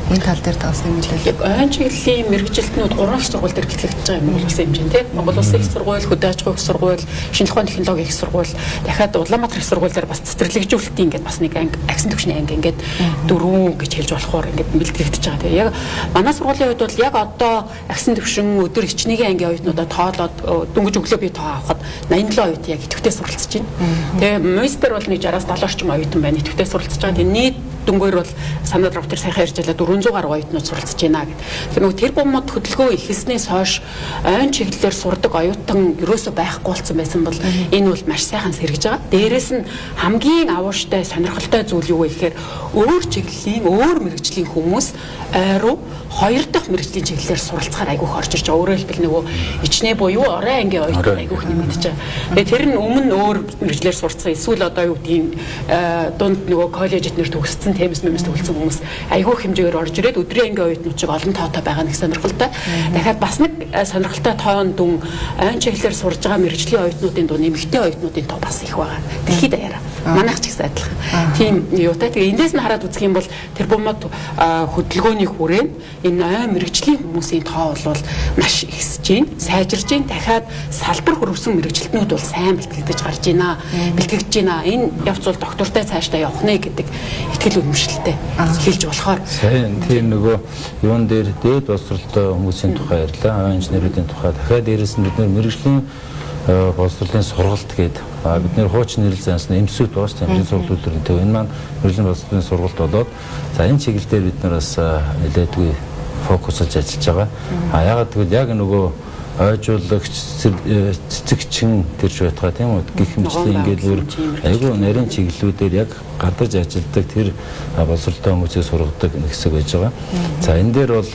Энэ тал дээр таас нэг мэдээлэл. Ойн чиглэлийн мэрэгжилтнүүд 3 их сургууль дээр бэлтгэж байгаа юм уу гэсэн хэмжээ тийм. Монгол Улсын их сургууль, хөдөө аж ахуйн их сургууль, шинжлэх ухааны технологийн их сургууль, дахиад Улаанбаатар их сургууль дээр бас цэцэрлэгжүүлэлтийн ингээд бас нэг анги, агсын төвчний анги ингээд 4 гэж хэлж болохоор ингээд бэлтгэгдэж байгаа. Тэгээ яг манай сургуулийн хувьд бол яг одоо агсын төвшин өдөр хичнээн ангийн оюутнуудаа тоолоод дөнгөж өглөө бие тоо авахад 87 оюут яг идэвхтэй суралцж байна. Тэгээ муйстер бол нэг 60-аас 70 орчим оюутан байна идэвхтэй суралцж байгаа. Тэгээ нийт дөнгөөр бол санаад равтер сайхан ярьж байлаа 400 гаруй оюутнууд суралцж байна гэдэг. Тэр нөгөө тэр бомод хөдөлгөөн ихэлснээс хойш ойн чиглэлээр сурдаг оюутан ерөөсөө байхгүй болсон байсан бол энэ бол маш сайхан сэргэж байгаа. Дээрээс нь хамгийн авууштай сонирхолтой зүйл юу вэ гэхээр өөр чиглэлийн өөр мэрэгжлийн хүмүүс ойруу 2 дахь мэрэгжлийн чиглэлээр суралцахаар айгүйх орж ирж байгаа. Өөрөөр хэлбэл нөгөө ичнээ буюу орой ангийн оюутан айгүйх нэмэгдэж байгаа. Тэгээ тэр нь өмнө өөр мэрэгжлэр сурцсан эсвэл одоо юу гэдгийг дунд нөгөө коллежид нэр төгссөн темс мэмс төгөлсөн хүмүүс айгүйх хэмжээгээр орж ирээд өдрийн ангийн оюутнууд чиг олон тоотой байгаа нэг сонирхолтой. Дахиад бас нэг сонирхолтой тоон дүн ойн чиглэлээр сурж байгаа мэрэгжлийн оюутнуудын дунд нэмэгтэй оюутнуудын тоо бас их байгаа. Дэлхийд даяараа. Манайх ч гэсэн адилхан. Тийм юутай. Тэгээ эндээс нь хараад үзэх юм бол тэр бомод хөдөлгөөний хүрээнд энэ ойн мэрэгжлийн хүмүүсийн тоо бол маш ихсэж байна, сайжирж байна. Дахиад салбар хөрвсөн мэрэгжилтнүүд бол сайн бэлтгэгдэж гарч байна, бэлтгэгдэж байна. Энэ явц бол доктортой цаашдаа явах нэ гэдэг итгэл үнэмшилтэй хэлж болохоор. Сайн тийм нөгөө юун дээр дээд боловсролтой хүмүүсийн тухай ярьлаа, ойн инженеруудын тухай. Дахиад дээрэс нь бид мэрэгжлийн боловсролын сургалт гэдэг бид нэр хуучин нэрлэл зансан эмсүүд байгаа шүү дээ. Сургалт өдрөнтэй. Энэ маань мэрэгжлийн боловсролын сургалт болоод за энэ чиглэлээр бид нар бас нэлээдгүй фокусж ажиллаж байгаа. Яагаад гэвэл яг нөгөө ойжуулагч цэцэгчин тэрж байтгаа тийм үү гэх мэтлийн ингээд өөр айгүй нарийн чиглэлүүдээр яг гадарч ажилладаг тэр боловсролтой хүмүүсийг сургадаг нэг хэсэг байж байгаа. За энэ дээр бол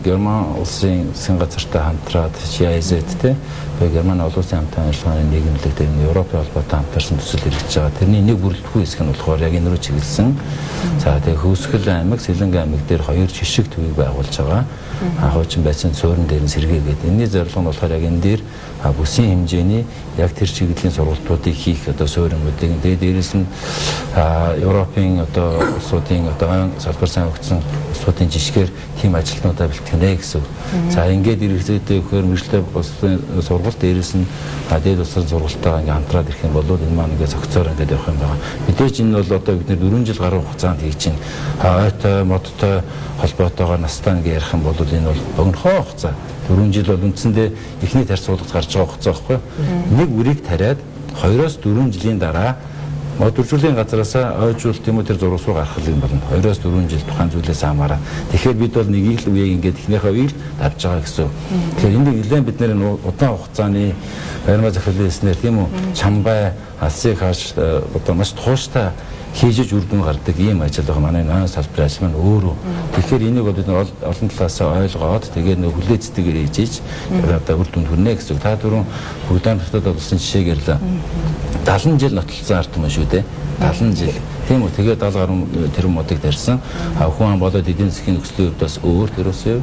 Герман улсын засгийн газартай хамтраад GIZ тийм Герман олон улсын хамтын ажиллагааны нийгэмлэг дээр Европын холбоотой хамтарсан төсөл хэрэгжиж байгаа. Тэрний нэг бүрэлдэхүүн хэсэг нь болохоор яг энэ рүү чиглэсэн. За тэгээ Хөөсгөл аймаг, Сэлэнгэ аймаг дээр 2 жишг төвийг байгуулж байгаа. Хуучин байсан цөөрөн дээр нь сэргээгээд энэний зорилго нь болохоор яг энэ дээр бүсийн хэмжээний яг тэр чиглэлийн сургалтуудыг хийх одоо сууринуудыг тэгээд дээрээс нь Европын одоо улсуудын одоо салбар сайн өгсөн улсуудын жишгээр тийм ажилтнуудаа бэлтгэнэ гэсэн. За ингээд иргэдэд өгөхөр мэржлээ боловсролын сургалт дээрээс нь дээд улсын сургалтайгаа ингээд хамтраад ирэх юм бол энэ маань ингээд цогцоор ингээд явах юм байна. Мэдээж энэ бол одоо бид нэр 4 жил гаруй хугацаанд хийж чинь ойтой модтой холбоотойгоор настаа ингээд ярих юм бол энэ бол богинохоо хугацаа 4 жил бол үндсэндээ эхний тарь суулгад гарч байгаа хугацаа байхгүй. Нэг үрийг тариад 2-4 жилийн дараа модулжуулалтын газараас ойжуулт юм уу тэр зураг руу гарах юм болно. 2-4 жил тухайн зүйлээс хамаараа. Тэгэхээр бид бол нэгийг л үеийг ингээд эхнийхээ үеийг давж байгаа гэсэн. Тэгэхээр энд нэлээд бид нэр удаан хугацааны баримт захирлын эснэр тийм үү чамбай алсыг хааш одоо маш тууштай хийж үр дүн гардаг ийм ажил байгаа. Манай энэ салбарын ажил маань өөрөө. Тэгэхээр энийг бол бид олон талаас ойлгоод тэгээд нэг хүлээцтэйгээр хийж одоо үр дүнд хүрнэ гэсэн. Та дөрөв Бүгдийн хотод болсон жишээг ярьлаа. 70 жил нотолцсон ард юм шүү дээ. 70 жил. Тийм үү. Тэгээд 70 гаруй тэрбум модыг тарьсан. Хүн ам болоод эдийн засгийн нөхцөлийн хувьд бас өөр төрөөсөө.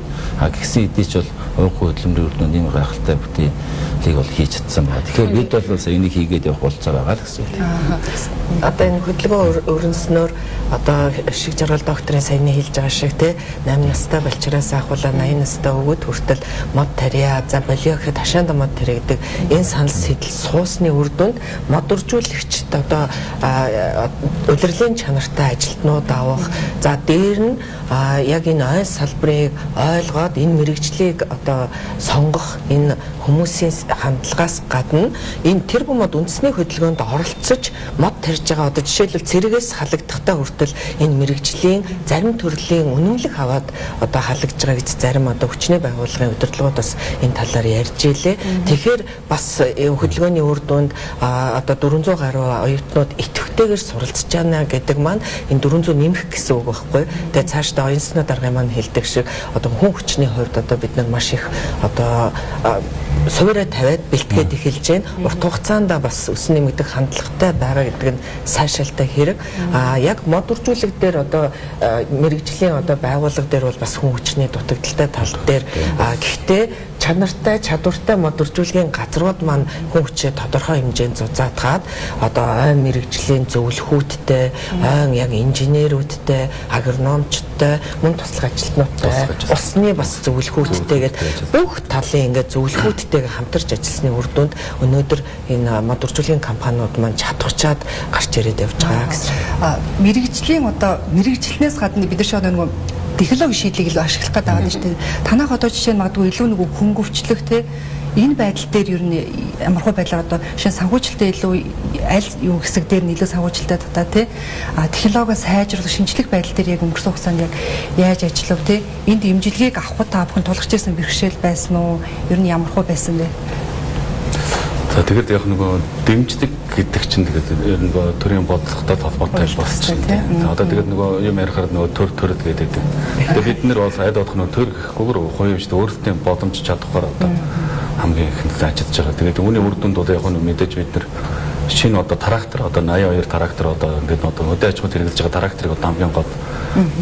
Гисэн эдий ч бол ууггүй хөдөлмөрийн үр дүнд ийм гайхалтай бүтээлийг бол хийж чадсан байна. Тэгэхээр бид бол энийг хийгээд явах болцоо байгаа л гэсэн үг. Одоо энэ хөдөлгөөн өрнснөөр одоо шиг жаргал докторын саяны хэлж байгаа шиг те 8 настай болчроос ахуулаа 80 настай өгөөд хүртэл мод тарья за болио гэхэд хашаанда мод тарья гэдэг энэ санал сэтэл суусны үр дүнд мод үржүүлэгчд одоо удирдлагын чанартай ажилтнууд авах за дээр нь яг энэ ойл салбарыг ойлгоод энэ мэрэгжлийг одоо сонгох энэ хүмүүсийн хандлагаас гадна энэ тэр бумод үндэсний хөдөлгөөнд оролцож мод тарьж байгаа одоо жишээлбэл цэрэгээс халагдахтаа хүртэл энэ мэрэгжлийн зарим төрлийн үнэмлэх аваад одоо халагдж байгаа гэж зарим одоо хүчний байгууллагын удирдлагууд бас энэ талаар ярьж илээ. Тэгэхээр бас хөдөлгөөний үр дүнд одоо 400 гаруй оюутнууд идэвхтэйгээр суралцж байна гэдэг маань энэ 400 нэмэх гэсэн үг байхгүй. Тэгээ цаашдаа оюун санаа даргын маань хэлдэг шиг одоо хүн хүчний хувьд одоо бид нар маш их одоо сувраа тавиад бэлтгээд эхэлж байна. Урт хугацаанд бас өсөн нэмэгдэх хандлагатай байгаа гэдэг нь сайшаалтай хэрэг. Яг мод үржүүлэг дээр одоо мэрэгжлийн одоо байгууллага дээр бол бас хүн хүчний дутагдaltaй тал дээр гэхдээ чанартай чадвартай мод үржүүлгийн газрууд маань хүн хүчээ тодорхой хэмжээнд зузаатгаад одоо ойн мэрэгжлийн зөвлөхүүдтэй, ойн яг инженерүүдтэй, агрономчтой, мөн туслах ажилтнуудтай, усны бас зөвлөхүүдтэйгээд бүх талын ингээд зөвлөхүүдтэйгээ хамтарч ажилласны үр дүнд өнөөдөр энэ мод үржүүлгийн компаниуд маань чадварчаад гарч ирээд явж байгаа гэсэн. Мэрэгжлийн одоо мэрэгжлэнээс гадна бид нар нэг технологи шийдлийг илүү ашиглах гэдэг байгаа шүү дээ. Танах одоо жишээ нь магадгүй илүү нэг хөнгөвчлөх те энэ байдал дээр ер нь ямархуу байдлаар одоо шинэ санхүүжилттэй илүү аль юу хэсэг дээр нь илүү санхүүжилттэй татаа те технологио сайжруулах шинжлэх байдал дээр яг өнгөрсөн хугацаанд яг яаж ажиллав те энд имжилгээг авах та бүхэн тулгарч ирсэн бэрхшээл байсан уу ер нь ямархуу байсан бэ? За тэгээд яг нөгөө дэмждэг гэдэг чинь тэгээд нөгөө төрийн бодлоготой холбоотой болсон чинь тийм. Одоо тэгээд нөгөө юм ярихаар нөгөө төр гэдэг. Тэгээд бид нар бол айд бодох нөгөө төр гэхгүйгээр хувийн хэмжээнд өөрсдийн боломж чадхаар одоо хамгийн ихэнд ажиллаж байгаа. Тэгээд үүний үр дүнд одоо яг нь мэдээж бид нар шинэ одоо трактор одоо 82 трактор одоо ингээд одоо өдөө аж ахуйд хэрэглэж байгаа тракторыг одоо хамгийн гол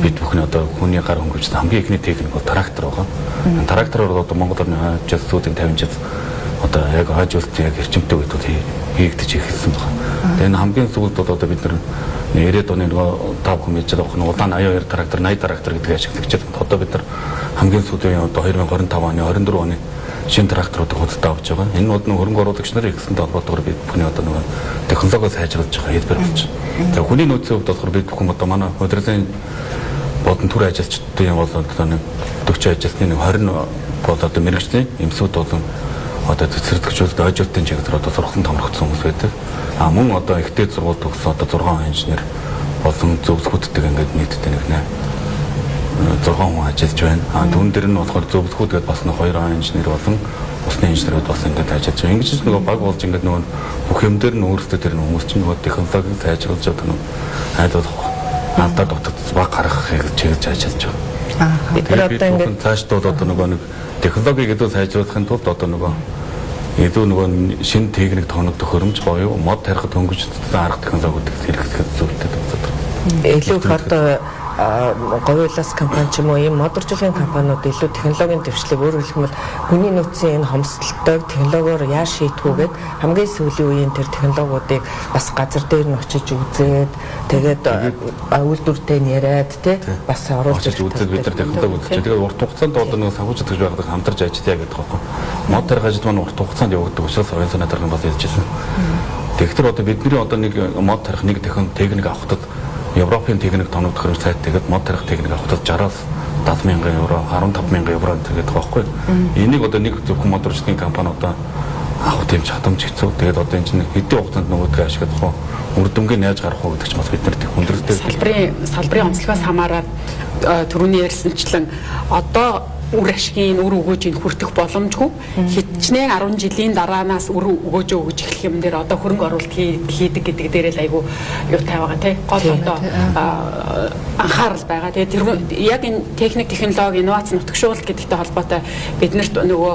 бид бүхний одоо хүний гар хөнгөвчд хамгийн ихний техник бол трактор байгаа. Трактороор одоо Монгол орны хажууд сүүдийн 50 жил одоо яг хажууд яг эрчимтэй үед хийгдэж эхэлсэн байна. Тэгээ энэ хамгийн сүүлд бол одоо бид нар 90-ад оны нөгөө тав хүн мэдж байгаа нь удаан 82 трактор 80 трактор гэдгийг ашиглагч байгаа. Одоо бид нар хамгийн сүүлийн одоо 2025 оны 24 оны шинэ тракторуудыг худалдаа авч байгаа. Энэ бол нэг хөрөнгө оруулагч нарын ихсэнтэй холбоотойгоор бид бүхний одоо нөгөө технологио сайжруулж байгаа хэлбэр болж байна. Тэгээ хүний нөөцийн хувьд болохоор бид бүхэн одоо манай удирдлагын болон төр ажилчдын юм бол нэг 40 ажилтны нэг 20 бол одоо мэрэгчлийн эмсүүд болон одоо цэцэрлэгчүүд ажилтны чиглэлээр одоо сургалтын томрогдсон хүмүүс байдаг. Мөн одоо ихтэй сургууль төгссөн одоо 6 инженер болон зөвлөхүүдтэй ингээд нийтдээ нэг 6 хүн ажиллаж байна. Түүн дээр нь болохоор зөвлөхүүд гэдээ бас 2 инженер болон усны инженерүүд бас ингээд ажиллаж байна. Ингэж ч нөгөө баг болж ингээд нөгөө бүх юм дээр нь өөрсдөө тэр хүмүүс чинь нөгөө технологиг сайжруулж одоо нөгөө айл болох алдаа дутагдсан баг гаргахыг чиглэж ажиллаж байгаа. Бид нар одоо ингээд цаашдаа одоо нөгөө нэг технологиг илүү сайжруулахын тулд одоо нөгөө илүү нөгөө шинэ техник тооног төхөөрөмж гоё мод тарихад хөнгөжсөн арга технологиуд хэрэглэх зүйлтэй байна. Илүү их одоо говьлас компани ч юм уу ийм мод үржүүлгийн компаниуд илүү технологийн дэвшлиг өөрөөр хэлбэл хүний нөөцийн энэ хомсдолтойг технологиор яаж шийдвүүгээд хамгийн сүүлийн үеийн тэр технологиудыг бас газар дээр нь очиж үзээд тэгээд үйлдвэртэй яриад тий бас оруулж үзээд бид нар технологи үзэж тэгээд урт хугацаанд одоо нэг санхүүжилт гэж байгааг хамтарч ажиллая гэдэг байхгүй. Мод тарих ажил маань урт хугацаанд явагддаг учраас оюун санаа дарга бас хэлжсэн. Тэгэхээр одоо бидний одоо нэг мод тарих нэг техник авахад Европын техник тоног төхөөрөмж сайттэйгээд мод тарих техник авахад 60-аас 70,000 евро, 15,000 евро гэдэг байхгүй. Энийг одоо нэг зөвхөн мод үржүүлгийн компани одоо авах тийм чадамж хэцүү. Тэгээд одоо энэ чинь хэдийн хугацаанд нөгөөдгөө ашиглах уу, үр дүнгийн яаж гарах уу гэдэг ч бас бид нар тех хүндрэлтэй. Салбарын онцлогоос хамаарат түрүүний ярьсанчлан одоо үр ашгийн үр өгөөжийг хүртэх боломжгүй хичнээн 10 жилийн дараанаас үр өгөөжөө өгж эхлэх юм дээр одоо хөрөнгө оруулалт хийдэг гэдэг дээрээ л айгүй юутай байгаа тий гол одоо анхаарал байгаа. Тэгээд тэр яг энэ техник технологи инновац нутагшуулалт гэдэгтэй холбоотой биднэрт нөгөө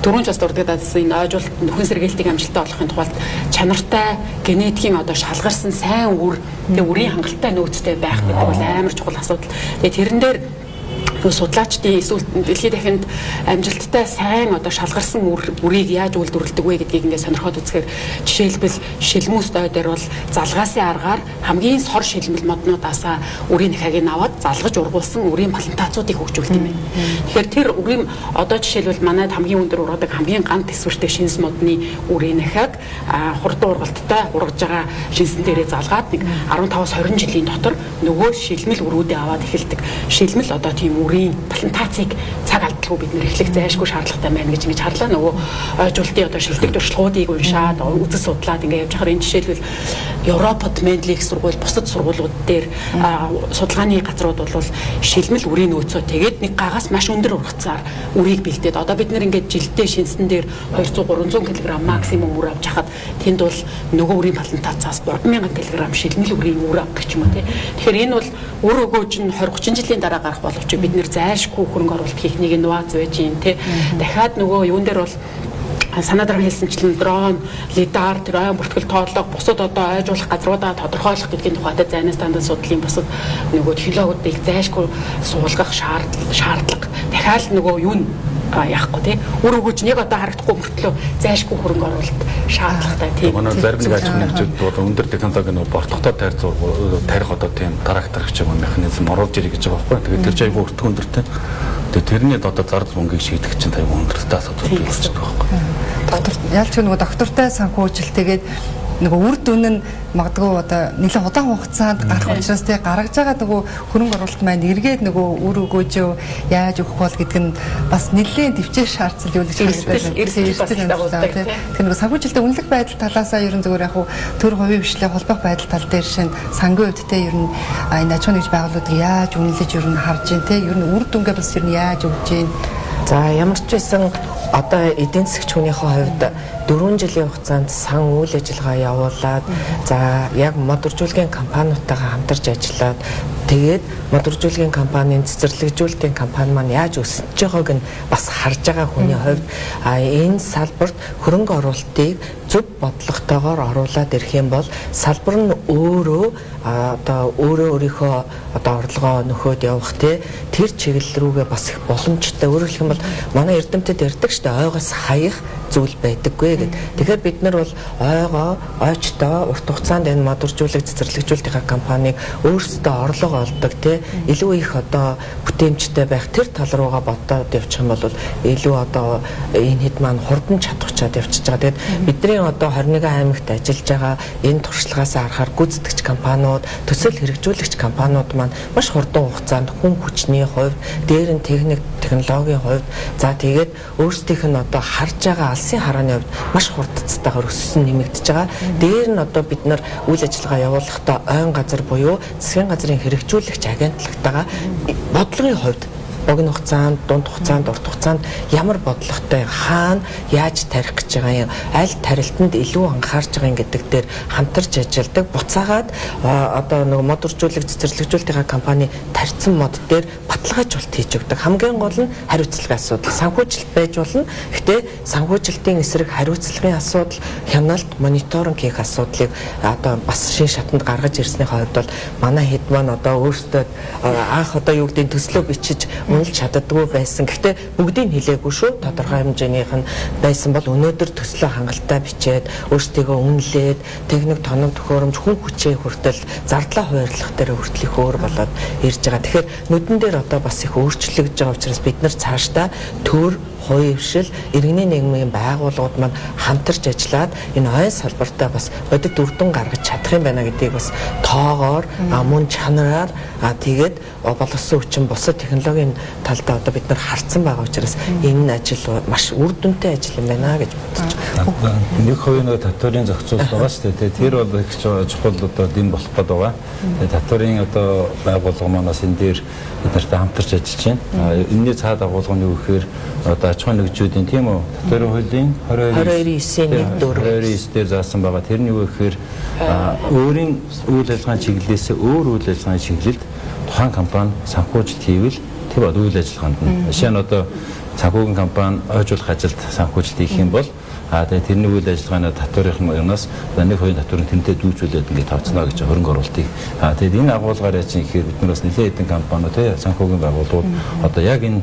дөрвөн ч бас дурддагдсан энэ ойжуулалт нөхөн сэргээлтийг амжилттай болохын тулд чанартай генетикийн одоо шалгарсан сайн үр тэгээд үрийн хангалттай нөөцтэй байх гэдэг бол амар чухал асуудал. Тэгээд тэрэн дээр судлаачдын эсвэл дэлхийн дахинд амжилттай сайн одоо шалгарсан үрийг яаж үйлдвэрлэдэг вэ гэдгийг ингээд сонирхоод үзэхээр жишээлбэл шилмүүс дой дээр бол залгаасын аргаар хамгийн сор шилмэл моднуудаасаа үрийн дахиагийг аваад залгаж ургуулсан үрийн плантацуудыг хөгжүүлдэг юм байна. Тэгэхээр тэр үрийн одоо жишээлбэл манайд хамгийн өндөр ургадаг хамгийн ганц төсвөртэй шинс модны үрийн дахиаг хурдан ургалттай ургаж байгаа шинсэн дээрээ залгаад нэг 15-20 жилийн дотор нөгөө шилмэл үрүүдээ аваад эхэлдэг. Шилмэл одоо тийм үрийн плантацийг цаг алдалгүй бид нэр эхлэх зайлшгүй шаардлагатай байна гэж ингэж харлаа. Нөгөө ойжуулалтын одоо шилдэг туршлагуудыг уншаад үзэл судлаад ингэ явж байхаар энэ жишээлбэл Европод Менделийн сургууль бусад сургуулиуд дээр судалгааны газрууд бол шилмэл үрийн нөөцөө тэгээд нэг гагаас маш өндөр ургацаар үрийг бэлдээд одоо бид нэр ингээд жилдээ шинсэн дээр 200-300 кг максимум үр авч хахад тэнд бол нөгөө үрийн плантацаас 3000 кг шилмэл үрийн үр авдаг ч юм уу тий. Тэгэхээр энэ бол үр өгөөж нь 20-30 жилийн дараа гарах боловч бид нэр зайлшгүй хөрөнгө оруулалт хийх нэг инновац байж юм тий. Дахиад нөгөө юун дээр бол санаа дараа хэлсэнчлэн дрон, лидар, тэр айн бүртгэл тооллого, бусад одоо ойжуулах газруудаа тодорхойлох гэдгийн тухайд зайнаас тандад судлалын бусад нөгөө технологиудыг зайлшгүй суулгах шаардлага. Дахиад нөгөө юу яахгүй тий. Үр өгөөж нь яг одоо харагдахгүй мөртлөө зайлшгүй хөрөнгө оруулалт шаардлагатай тий. Манай зарим нэг аж ахуйн нэгжүүд бол өндөр технологийн бортогтой тарих одоо тийм трактор гэх юм механизм оруулж ирэх гэж байгаа байхгүй. Тэгээд тэр чинь айгүй өртгөн өндөртэй. Тэгээд тэрний одоо зард мөнгийг шийдэх чинь айгүй өндөртэй асуудал болчихдог байхгүй. Доктор ялч нөгөө доктортой санхүүжилтэйгээд нөгөө үр дүн нь магадгүй одоо нэлээд удаан хугацаанд гарах учраас тий гаргаж байгаа нөгөө хөрөнгө оруулалт маань эргээд нөгөө үр өгөөжөө яаж өгөх бол гэдэг нь бас нэлээд төвчээр шаардсан юм гэж байна. Тэр нөгөө санхүүжилтийн үнэлэх байдал талаасаа ерөн зөвөр яг төр хувийн хвшлээ холбох байдал тал дээр шин сангийн хувьд тий ер нь энэ аж ахуйн нэгж байгууллагыг яаж үнэлж ер нь харж байна тий ер нь үр дүнгээ бас ер нь яаж өгж байна. За ямар ч байсан одоо эдийн засгч хүнийхээ хувьд 4 жилийн хугацаанд сан үйл ажиллагаа явуулаад за яг мод үржүүлгийн компаниудтайгаа хамтарч ажиллаад тэгээд мод үржүүлгийн компанийн цэцэрлэгжүүлэлтийн компани маань яаж өсөж байгааг нь бас харж байгаа хүний хувьд энэ салбарт хөрөнгө оруулалтыг зөв бодлоготойгоор оруулаад ирэх юм бол салбар нь өөрөө одоо өөрийнхөө одоо орлогоо нөхөд явах тэр чиглэл рүүгээ бас их боломжтой. Өөрөөр хэлэх юм бол манай эрдэмтэд ярьдаг шүү дээ ойгоос хаях зүйл байдаггүй гэд. Тэгэхээр бид нар бол ойчтой урт хугацаанд энэ мод үржүүлэг цэцэрлэгжүүлэлтийн компаниг өөрсдөө орлого олдог тий илүү их одоо бүтээмжтэй байх тэр тал руугаа бодоод явчих юм бол илүү одоо энэ хэд маань хурдан чадварчаад явчихж байгаа. Тэгээд бидний одоо 21 аймагт ажиллаж байгаа энэ туршлагаас харахаар гүйцэтгэгч компаниуд, төсөл хэрэгжүүлэгч компаниуд маань маш хурдан хугацаанд хүн хүчний хувьд, дээр нь технологийн хувьд за тэгээд өөрсдийнх нь одоо харж байгаа алсын харааны хувьд маш хурдцтайгаар өссөн нэмэгдэж байгаа. Дээр нь одоо бид нар үйл ажиллагаа явуулахдаа ойн газар буюу засгийн газрын хэрэгжүүлэгч агентлагтайгаа бодлогын хувьд богино хугацаанд, дунд хугацаанд, урт хугацаанд ямар бодлоготой хаана яаж тарих гэж байгаа юм, аль тарилтанд илүү анхаарч байгаа гэдэг дээр хамтарч ажилладаг. Буцаагаад одоо нэг мод үржүүлэг цэцэрлэгжүүлэлтийн компани тарьсан мод дээр баталгаажуулалт хийж өгдөг. Хамгийн гол нь хариуцлагын асуудал. Санхүүжилт байж болно. Гэхдээ санхүүжилтийн эсрэг хариуцлагын асуудал, хяналт, мониторинг хийх асуудлыг одоо бас шин шатанд гаргаж ирснийхээ хувьд бол манай хэд маань одоо өөрсдөө анх одоо юу гэдэг төслөө бичиж үнэлж чаддаггүй байсан. Гэхдээ бүгдийг хэлээгүй шүү. Тодорхой хэмжээнийх нь байсан бол өнөөдөр төслөө хангалттай бичээд өөрсдийгөө үнэлээд техник тоног төхөөрөмж хүн хүчээ хүртэл зардлаа хуваарлах дээр хүртэл их өөр болоод ирж байгаа. Тэгэхээр нүдэн дээр одоо бас их өөрчлөгдөж байгаа учраас бид нар цаашдаа төр хувьшил, иргэний нийгмийн байгууллагууд маань хамтарч ажиллаад энэ ойн салбартаа бас бодит үр дүн гаргаж чадах юм байна гэдгийг бас тоогоор мөн чанараар тэгээд боловсон хүчин бусад технологийн талдаа одоо бид нар харцсан байгаа учраас энэ ажил маш үр дүнтэй ажил юм байна гэж бодож байна. Нэг хувийн татварын зохицуулалт байгаа шүү дээ. Тэр бол их чухал одоо дэм болох гээд байгаа. Татварын одоо байгууллага манаас энэ дээр бид нартай хамтарч ажиллаж байна. Энэний цаад агуулга нь юу гэхээр одоо аж ахуйн нэгжүүдийн тийм үү татварын хуулийн 22/9 дээр заасан байгаа. Тэр нь юу гэхээр өөрийн үйл ажиллагааны чиглэлээс өөр үйл ажиллагааны чиглэлд тухайн компани санхүүжилт хийвэл тэр бол үйл ажиллагаанд нь. Жишээ нь одоо санхүүгийн компани ойжуулах ажилд санхүүжилт хийх юм бол тэгээд тэрний үйл ажиллагааны татварын юунаас нэг хоёрын татварын тэмдээ дүүцүүлээд ингээд тооцно гэж хөрөнгө оруулалтыг. Тэгээд энэ агуулгаар яаж юм гэхээр бид нараас нэлээд хэдэн компаниуд санхүүгийн байгууллагууд одоо яг энэ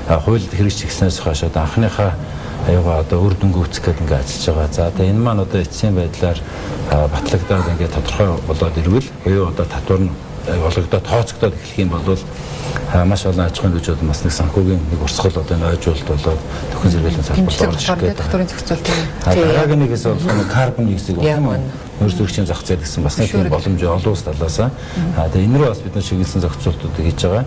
хуульд хэрэгж чигснээс хойш одоо анхныхаа аюугаа одоо үр дүн гүйцэх гэдэг ингээд ажиллаж байгаа. За тэгээд энэ маань одоо эцсийн байдлаар батлагдаад ингээд тодорхой болоод ирвэл буюу одоо татвар нь болгодоо тооцогдоод эхлэх юм бол маш олон аж ахуйн нэгжүүд бас нэг санхүүгийн нэг урсгал одоо энэ ойжуулалт болоод төхөн зэрэглэлийн салбарт орж ирэх гэдэг. Татварын зохицуулалт. Дараагийн нэгээс бол карбон нэгсийг болох юм. Нөөц зөрчлийн зах зээл гэсэн бас нэг боломж олон улс талаас. Тэгээ энэ рүү бас бид нар чиглэсэн зохицуултуудыг хийж байгаа.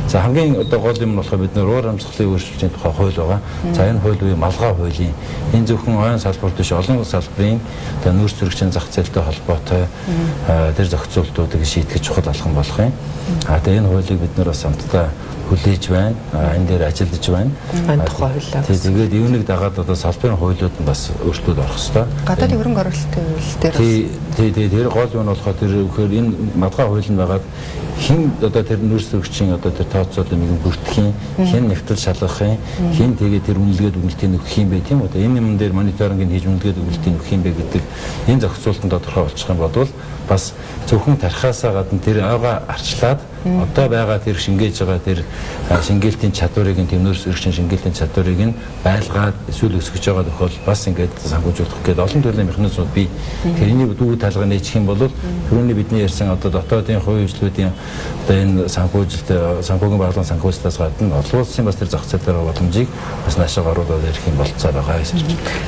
За хамгийн одоо гол юм нь болохоор бид нар уур амьсгалын өөрчлөлтийн тухай хууль байгаа. За энэ хууль буюу малгай хуулийн энэ зөвхөн ойн салбарт биш олон салбарын одоо нөөц зөрчлийн зах зээлтэй холбоотой тэр зохицуултуудыг шийтгэж чухал алхам болох юм. Тэгээ энэ хуулийг бид нар бас хамтдаа хүлээж байна. Энэ дээр ажиллаж байна. Энэ тухай хуулиа. Тэгээд юуныг дагаад одоо салбарын хуулиуд нь бас өөрчлөлт орох ёстой. Гадаадын хөрөнгө оруулалтын хууль дээр тэр гол юм нь болохоор тэр вөхөр энэ малгай хууль нь байгаад хин одоо тэр нөөц зөрчлийн одоо тэр тооцоолын мэгэн бүртгэхийн хин нэвтрэл шалгахын хин тэгээд тэр үнэлгээд үнэлтийг өгөх юм бэ тийм үү? Энэ юм дээр мониторинг хийж үнэлгээд үнэлтийг өгөх юм бэ гэдэг энэ зохицуултанд тодорхой болчих юм бол бас зөвхөн тархаасаа гадна тэр ойгоо арчлаад одоо байгаа тэр шингээж байгаа тэр шингээлтийн чадварыг нь нөөц зөрчлийн шингээлтийн чадварыг нь байлгаад эсвэл өсгөж байгаа тохиол бас ингээд санхүүжүүлэх гээд олон төрлийн механизмууд бий. Тэрний дүү талгаа нээчих юм бол түрүүний бидний ярьсан одоо дотоодын хувийн хөгжлүүдийн одоо энэ санхүүжилт санхүүгийн байгууллагын санхүүжлээс гадна олон улсын бас тэр зах зээл боломжийг бас наашаа гаруудаад ирэх юм болцоо байгаа гэж.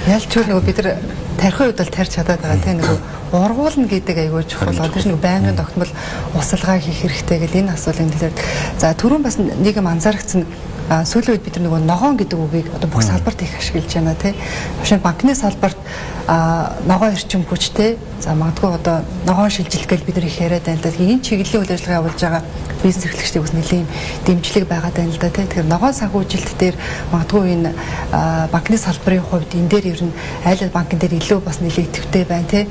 Ялч нөгөө бид нар тархины хувьд бол тарьж чадаад байгаа тийм нөгөө ургуулна гэдэг аягүй чухал. Тэр нэг байнгын тогтмол усалгаа хийх хэрэгтэй гэдэг энэ асуулын төлөөр. За түрүүн бас нэг юм анзаарчихсан сүүлийн үед бид нар нөгөө ногоон гэдэг үгийг одоо бүх салбарт их ашиглаж байна тий. Жишээ нь банкны салбарт ногоон эрчим хүчтэй за магадгүй одоо ногоон шилжилт гэж бид нар их яриад байна л да. Энэ чиглэлийн үйл ажиллагаа явуулж байгаа бизнес эрхлэгчдийн бас нэлийн дэмжлэг байгаад байна л да тий. Тэгэхээр ногоон санхүүжилт дээр магадгүй энэ банкны салбарын хувьд энэ дээр ер нь айл банкн дээр илүү бас нэлийн төвтэй байна тий.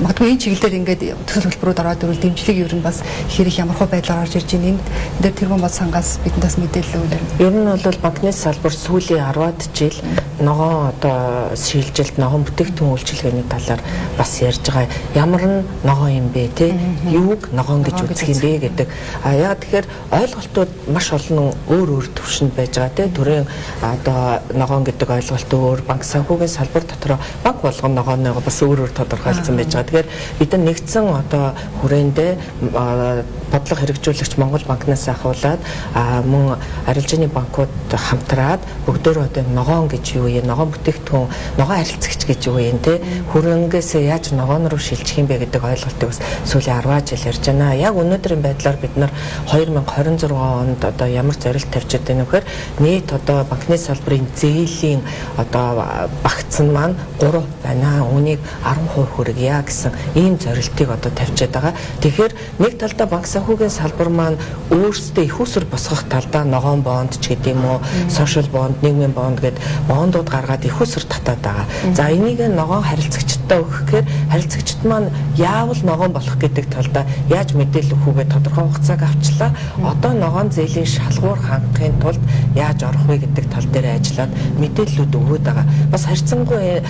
Магадгүй энэ чиглэлээр ингээд төсөл хөтөлбөрүүд ороод ирвэл дэмжлэг ер нь бас хэрэг ямархуу байдлаар орж ирж байна. Энэ дээр тэргуун бод сангаас биднээс мэдээлэл. Ер нь бол банкны салбар сүүлийн 10-аад жил ногоон одоо шилжилт, ногоон бүтээгдэхүүн үйлчилгээний талаар бас ярьж байгаа. Ямар нь ногоон юм бэ те? Юуг ногоон гэж үзэх юм бэ гэдэг. Яг тэгэхээр ойлголтууд маш олон өөр төвшөнд байж байгаа те. Төрийн одоо ногоон гэдэг ойлголт өөр, банк санхүүгийн салбар дотор банк болгон ногооныгоо бас өөр тодорхойлсон байж байгаа. Тэгэхээр бид нар нэгдсэн одоо хүрээндээ бодлого хэрэгжүүлэгч Монгол банкнаас ахуулаад мөн арилжааны банкуд хамтраад бүгдөө одоо ногоон гэж юу юм, ногоон бүтээгдэхүүн, ногоон харилцагч гэж юу юм те хөрөнгөөсөө яаж ногоон руу шилжих юм бэ гэдэг ойлголтыг бас сүүлийн 10 жил ярьж байна. Яг өнөөдрийн байдлаар бид нар 2026 онд одоо ямар зорилт тавьж байгаа нөхөр нийт одоо банкны салбарын зээлийн одоо багц нь маань 3 байна. Үүнийг 10% хүргье гэсэн ийм зорилтыг одоо тавьж байгаа. Тэгэхээр нэг талдаа банк санхүүгийн салбар маань өөрсдөө их усэр босгох талдаа ногоон бонд ч гэдэг юм уу, сошиал бонд, нийгмийн бонд гэдэг бондууд гаргаад их усэр татаад байгаа. За энийг ногоон харилцагчдаа өгөх гэхээр харилцагчд маань яавал ногоон болох гэдэг талдаа яаж мэдээлэл өгөх вэ тодорхой хугацааг авчлаа. Одоо ногоон зээлийн шалгуур хангахын тулд яаж орох вэ гэдэг тал дээр ажиллаад мэдээллүүд өгөөд байгаа. Бас харьцангуй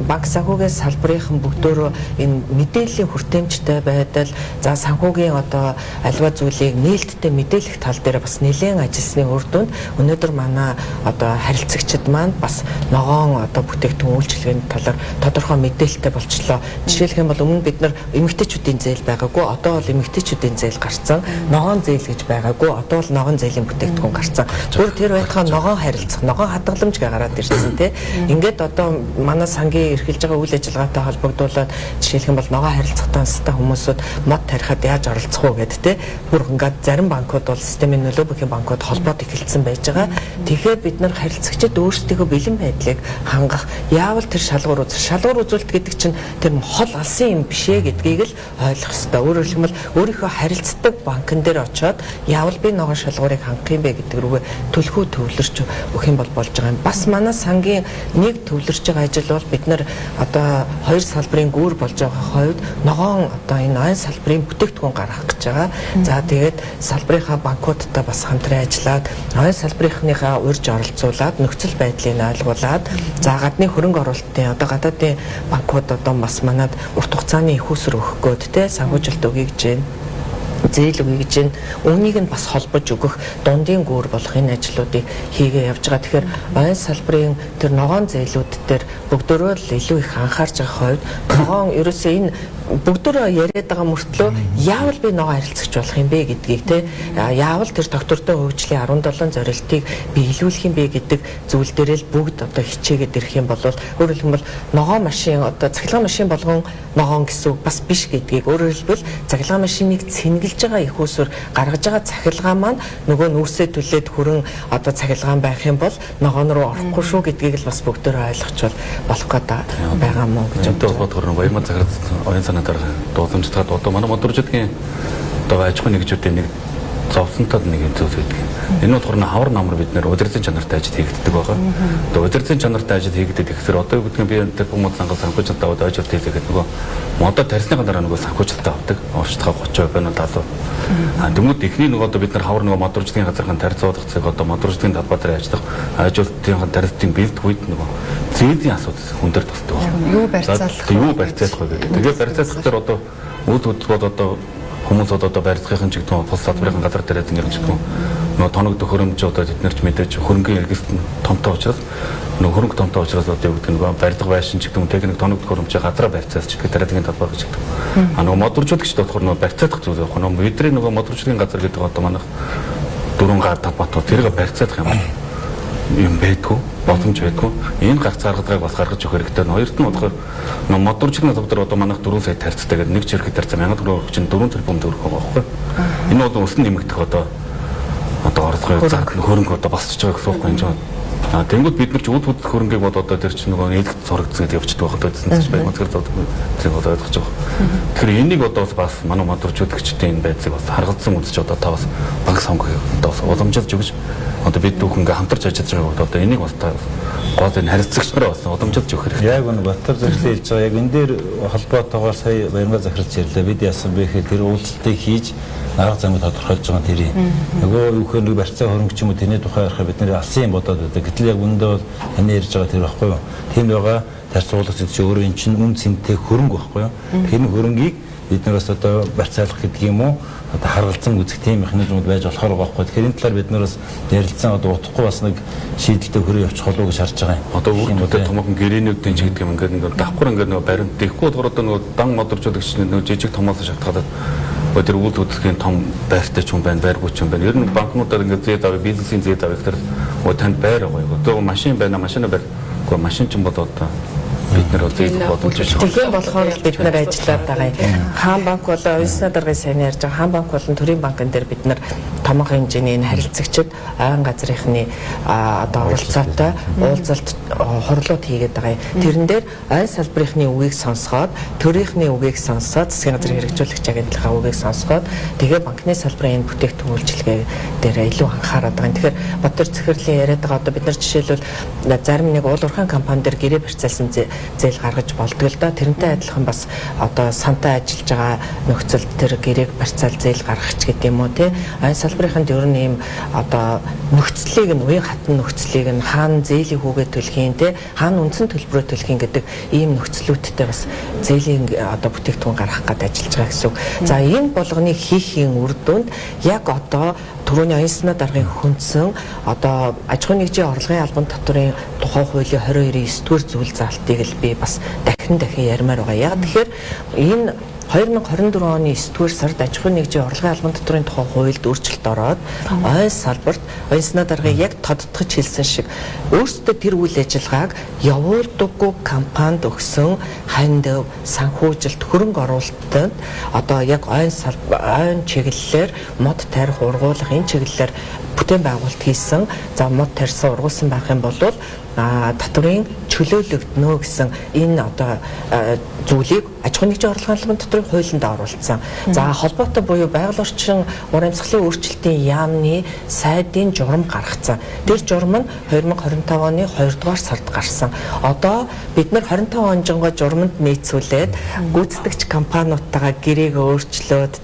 банк санхүүгийн салбарынхан бүгдөө энэ мэдээллийн хүртээмжтэй байдал, за санхүүгийн одоо альва зүйлийг нээлттэй мэдээлэх тал дээр бас нэлээд ажилласны үр дүнд өнөөдөр манай одоо харилцагчид маань бас ногоон одоо бүтээгдэхүүн үйлчилгээний талаар тодорхой мэдээлэлтэй болчлоо. Жишээлх юм бол өмнө бид нар эмэгтэйчүүдийн зээл байгаагүй, одоо бол эмэгтэйчүүдийн зээл гарцсан. ногоон зээл гэж байгаагүй. Одоо бол ногоон зээлийн бүтээгдэхүүн гарсан. Бүр тэр байтугай ногоон харилцах, ногоон хадгаламж гараад ирсэн тий. Ингээд одоо манай сангийн эрхэлж байгаа үйл ажиллагаатай холбогдуулаад жишээлх юм бол ногоон харилцахтай настай хүмүүсүүд мод тарихад яаж оролцох уу гэдэг тий. Бүр ингээд зарим банкуд бол системийн нөлөө бүхий банкуд холбоод эхэлсэн байж байгаа. Тэгэхээр бид нар харилцагчид өөрсдийнхөө бэлэн байдлыг хангах, яавал тэр шалгуур үзүүлэлт гэдэг чинь тэр хол алсын юм биш ээ гэдгийг л ойлгох хэрэгтэй. Өөрөөр хэлбэл өөрийнхөө харилцдаг банкн дээр очиод яавал би ногоон шалгуурыг хангах юм бэ гэдэг рүүгээ төлхөө төвлөрч өгөх юм бол болж байгаа юм. Бас манай сангийн нэг төвлөрч байгаа ажил бол бид нар одоо хоёр салбарын гүүр болж байгаа хувьд ногоон одоо энэ айн салбарын бүтээгдэхүүн гаргах гэж байгаа. За тэгээд салбарынхаа банкудтай бас хамтран ажиллаад айн салбарынхныхаа урьж оролцуулаад нөхцөл байдлыг ойлгуулад за гадны хөрөнгө оруулалтын одоо гадаадын банкуд одоо бас манад урт хугацааны их усэр өгөх гээд те санхүүжилт өгье гэж байна. Зээл өгье гэж байна. Үүнийг нь бас холбож өгөх дундын гүүр болох энэ ажлуудыг хийгээ явж байгаа. Тэгэхээр айн салбарын тэр ногоон зээлүүд дээр бүгдөө л илүү их анхаарч байгаа хувьд ногоон ерөөсөө энэ бүгдөө яриад байгаа мөртлөө яавал би ногоон харилцагч болох юм бэ гэдгийг те яавал тэр доктортой хөгжлийн 17 зорилтыг биелүүлэх юм бэ гэдэг зүйл дээр л бүгд одоо хичээгээд ирэх юм бол өөрөөр хэлбэл ногоон машин одоо цахилгаан машин болгон ногоон гэсэн үг бас биш гэдгийг өөрөөр хэлбэл цахилгаан машиныг цэнгэлж байгаа их усүр гаргаж байгаа цахилгаан маань нөгөө нүүрсээ түлээд хүрэн одоо цахилгаан байх юм бол ногоон руу орохгүй шүү гэдгийг л бас бүгдөө ойлгочвол болох гэдэг байгаа мó гэж бодохоор баярмаа цагаар оюун санаатаар дууламжтаад одоо манай модуржидгийн одоо аж ахуйн нэгжүүдийн нэг зовлонтод нэг зүйл байдаг. Энэ болохоор хавар намар бид нэр удирдлагын чанартай ажил хийгддэг байгаа. Одоо удирдлагын чанартай ажил хийгддэг гэхээр одоо юу гэдгийг би тэр хүмүүс сангал санхүүжилтаа аваад ажил хийлгээд нөгөө модод тарьсныхаа дараа нөгөө санхүүжилтаа авдаг. Овчтойгоо 30% байна уу 70%. Тэгмүүд эхний нөгөө одоо бид нар хавар нөгөө модуржидгийн газархан тарьцуулах зэрэг одоо модуржидгийн талбай дээр ажиллах ажилтны тарьцын бэлт үед нөгөө зээлийн асуудал хүндэр тусдаг байна. Юу барьцаалах вэ гэдэг. Тэгээд барьцаалах дээр одоо үйл хөдлөлт одоо хүмүүс одоо барьцахын чигтэн тус салбарын газар дээр ирэх чигтэн нөгөө тоног төхөөрөмж одоо тэднэрч мэдээж хөрөнгөний эргэлт нь томтой учраас нөгөө хөрөнгө томтой учраас одоо юу гэдэг нөгөө барилга байшин чигтэн техник тоног төхөөрөмжийн газраа барьцаалж чигтэн дараагийн талбай гэж чигтэн. Нөгөө модуржуулагч болохоор нөгөө барьцаалах зүйл явах нөгөө бидний нөгөө модуржуулагчийн газар гэдэг одоо манайх дөрвөн гар талбайтай тэрийг барьцаалах юм байдгүй боломж байдгүй энэ гарц гаргадаг бас гаргаж өгөх хэрэгтэй. Хоёрт нь болохоор модуржигны төвдөр одоо манайх 4 сая тарьцтай гэдэг нэг чирхэг тарьцаа 1000 төгрөг чинь 4 тэрбум төгрөг байгаа байхгүй. Энэ бол өснө нэмэгдэх одоо орлогын хөрөнгө одоо басч байгаа гэсэн үг юм жаа. Тэнгүүд бид нар ч үйл хөдлөх хөрөнгийг бол одоо тэр чинь нөгөө нээлт зурагдсан гэдэг явчихдаг байгаа гэсэн чинь байна. Мацгэр зэрэг одоо ойлгож байгаа. Тэгэхээр энийг одоо бас манай модуржуулагчдын энэ байдлыг бас харгалзан үзэж одоо та бас банк сонгох одоо уламжилж өгч одоо бид бүхэнгээ хамтарч ажиллаж байгаа одоо энийг бас та гол энэ харилцагчнараа бас уламжилж өгөх хэрэгтэй. Яг энэ Батар зөвлөлөө хэлж байгаа. Яг энэ дээр холбоотойгоор сая Баярмаа захирч ярьлаа. Бид яасан бэ гэхээр тэр уулзалтыг хийж арга замыг тодорхойлж байгаа тэр юм. Нөгөө юу гэхээр нэг барьцаа хөрөнгө ч юм уу тэрний тухай ярихаар бид нэр алсын юм бодоод байдаг. Гэтэл яг үндэ бол энэ ярьж байгаа тэр байхгүй юу? Тийм байгаа тарьцуулах зүйл чи өөрөө эн чинь үн цэнтэй хөрөнгө байхгүй юу? Тэр хөрөнгийг бид нараас одоо барьцаалах гэдэг юм уу? Одоо харгалзан үзэх тийм механизмуд байж болохоор байгаа байхгүй. Тэгэхээр энэ талаар бид нараас ярилцсан одоо утгагүй бас нэг шийдэлтэй хөрөө явуучих болов уу гэж харж байгаа юм. Одоо үүртээ томоохон гэрээнүүдийн чигдэг юм ингээд давхар ингээд нөгөө баримт дэхгүй болохоор одоо нөгөө дан модуржуулагч нөгөө жижиг томоос шатгаад тэр үйл хөдлөлийн том байртай ч юм байна, байргүй ч юм байна. Ер нь банкнуудаар ингээд зэд авъя, бизнесийн зэд авъя гэхээр танд байр байгаа юу? Одоо машин байна, машина байр. Гэхдээ машин ч юм бол одоо бид нар зэд бодож байгаа. Тэгэхээр болохоор бид нар ажиллаад байгаа юм. Хаан банк бол оюусны даргын сайн ярьж байгаа. Хаан банк болон төрийн банкн дээр бид нар томоохон хэмжээний энэ харилцагчид айн газрынхны одоо оролцоотой уулзалт хурлууд хийгээд байгаа юм. Тэрэн дээр айн салбарынхны үгийг сонсгоод, төрийнхний үгийг сонсоод, засгийн газрын хэрэгжүүлэгч агентлагаа үгийг сонсгоод, тэгээ банкны салбарын энэ бүтээгдэхүүн үйлчилгээ дээр илүү анхаарал байгаа. Тэгэхээр Батар захирлын яриад байгаа одоо бид нар жишээлбэл зарим нэг уул уурхайн компани дээр гэрээ барьцаалсан зээл гаргаж болдог л да. Тэрнтэй адилхан бас одоо сантай ажиллаж байгаа нөхцөлд тэр гэрээг барьцаал зээл гаргах ч гэдэг юм уу тий. Айн салбарынханд ер нь ийм одоо нөхцөлийг нь уян хатан нөхцөлийг нь хаана зээлийн хүүгээ төлхийн тий, хаана үндсэн төлбөрөө төлхийн гэдэг ийм нөхцлүүдтэй бас зээлийн одоо бүтээгдэхүүн гаргах гэдэг ажиллаж байгаа гэсэн үг. За энэ болгоныг хийхийн үр дүнд яг одоо түрүүний оюусны даргын хүндсэн одоо аж ахуйн нэгжийн орлогын албан татварын тухай хуулийн 22-ийн 9-р зүйл заалтыг л би бас дахин ярмаар байгаа. Яг тэгэхээр энэ 2024 оны 9-р сард аж ахуйн нэгжийн орлогын албан татврын тухай хуульд өөрчлөлт ороод ойн салбарт оюун санаа даргын яг тодтогч хэлсэн шиг өөрсдөө тэр үйл ажиллагааг явуулдаггүй компанид өгсөн хандив, санхүүжилт, хөрөнгө оруулалтад одоо яг ойн чиглэлээр мод тарих, ургуулах энэ чиглэлээр бүтээн байгуулалт хийсэн. За мод тарьсан, ургуулсан байх юм бол татврын чөлөөлөгднө гэсэн энэ одоо зүйлийг аж ахуйн нэгжийн орлогын албан татврын хуулинд оруулсан. За холбоотой буюу байгаль орчин ур амьсгалын өөрчлөлтийн яамны сайдын журам гаргацсан. Тэр журам нь 2025 оны 2 дугаар сард гарсан. Одоо бид нар 25 он жингоо журамд нийцүүлээд гүйцэтгэгч компаниудтайгаа гэрээг өөрчлөөд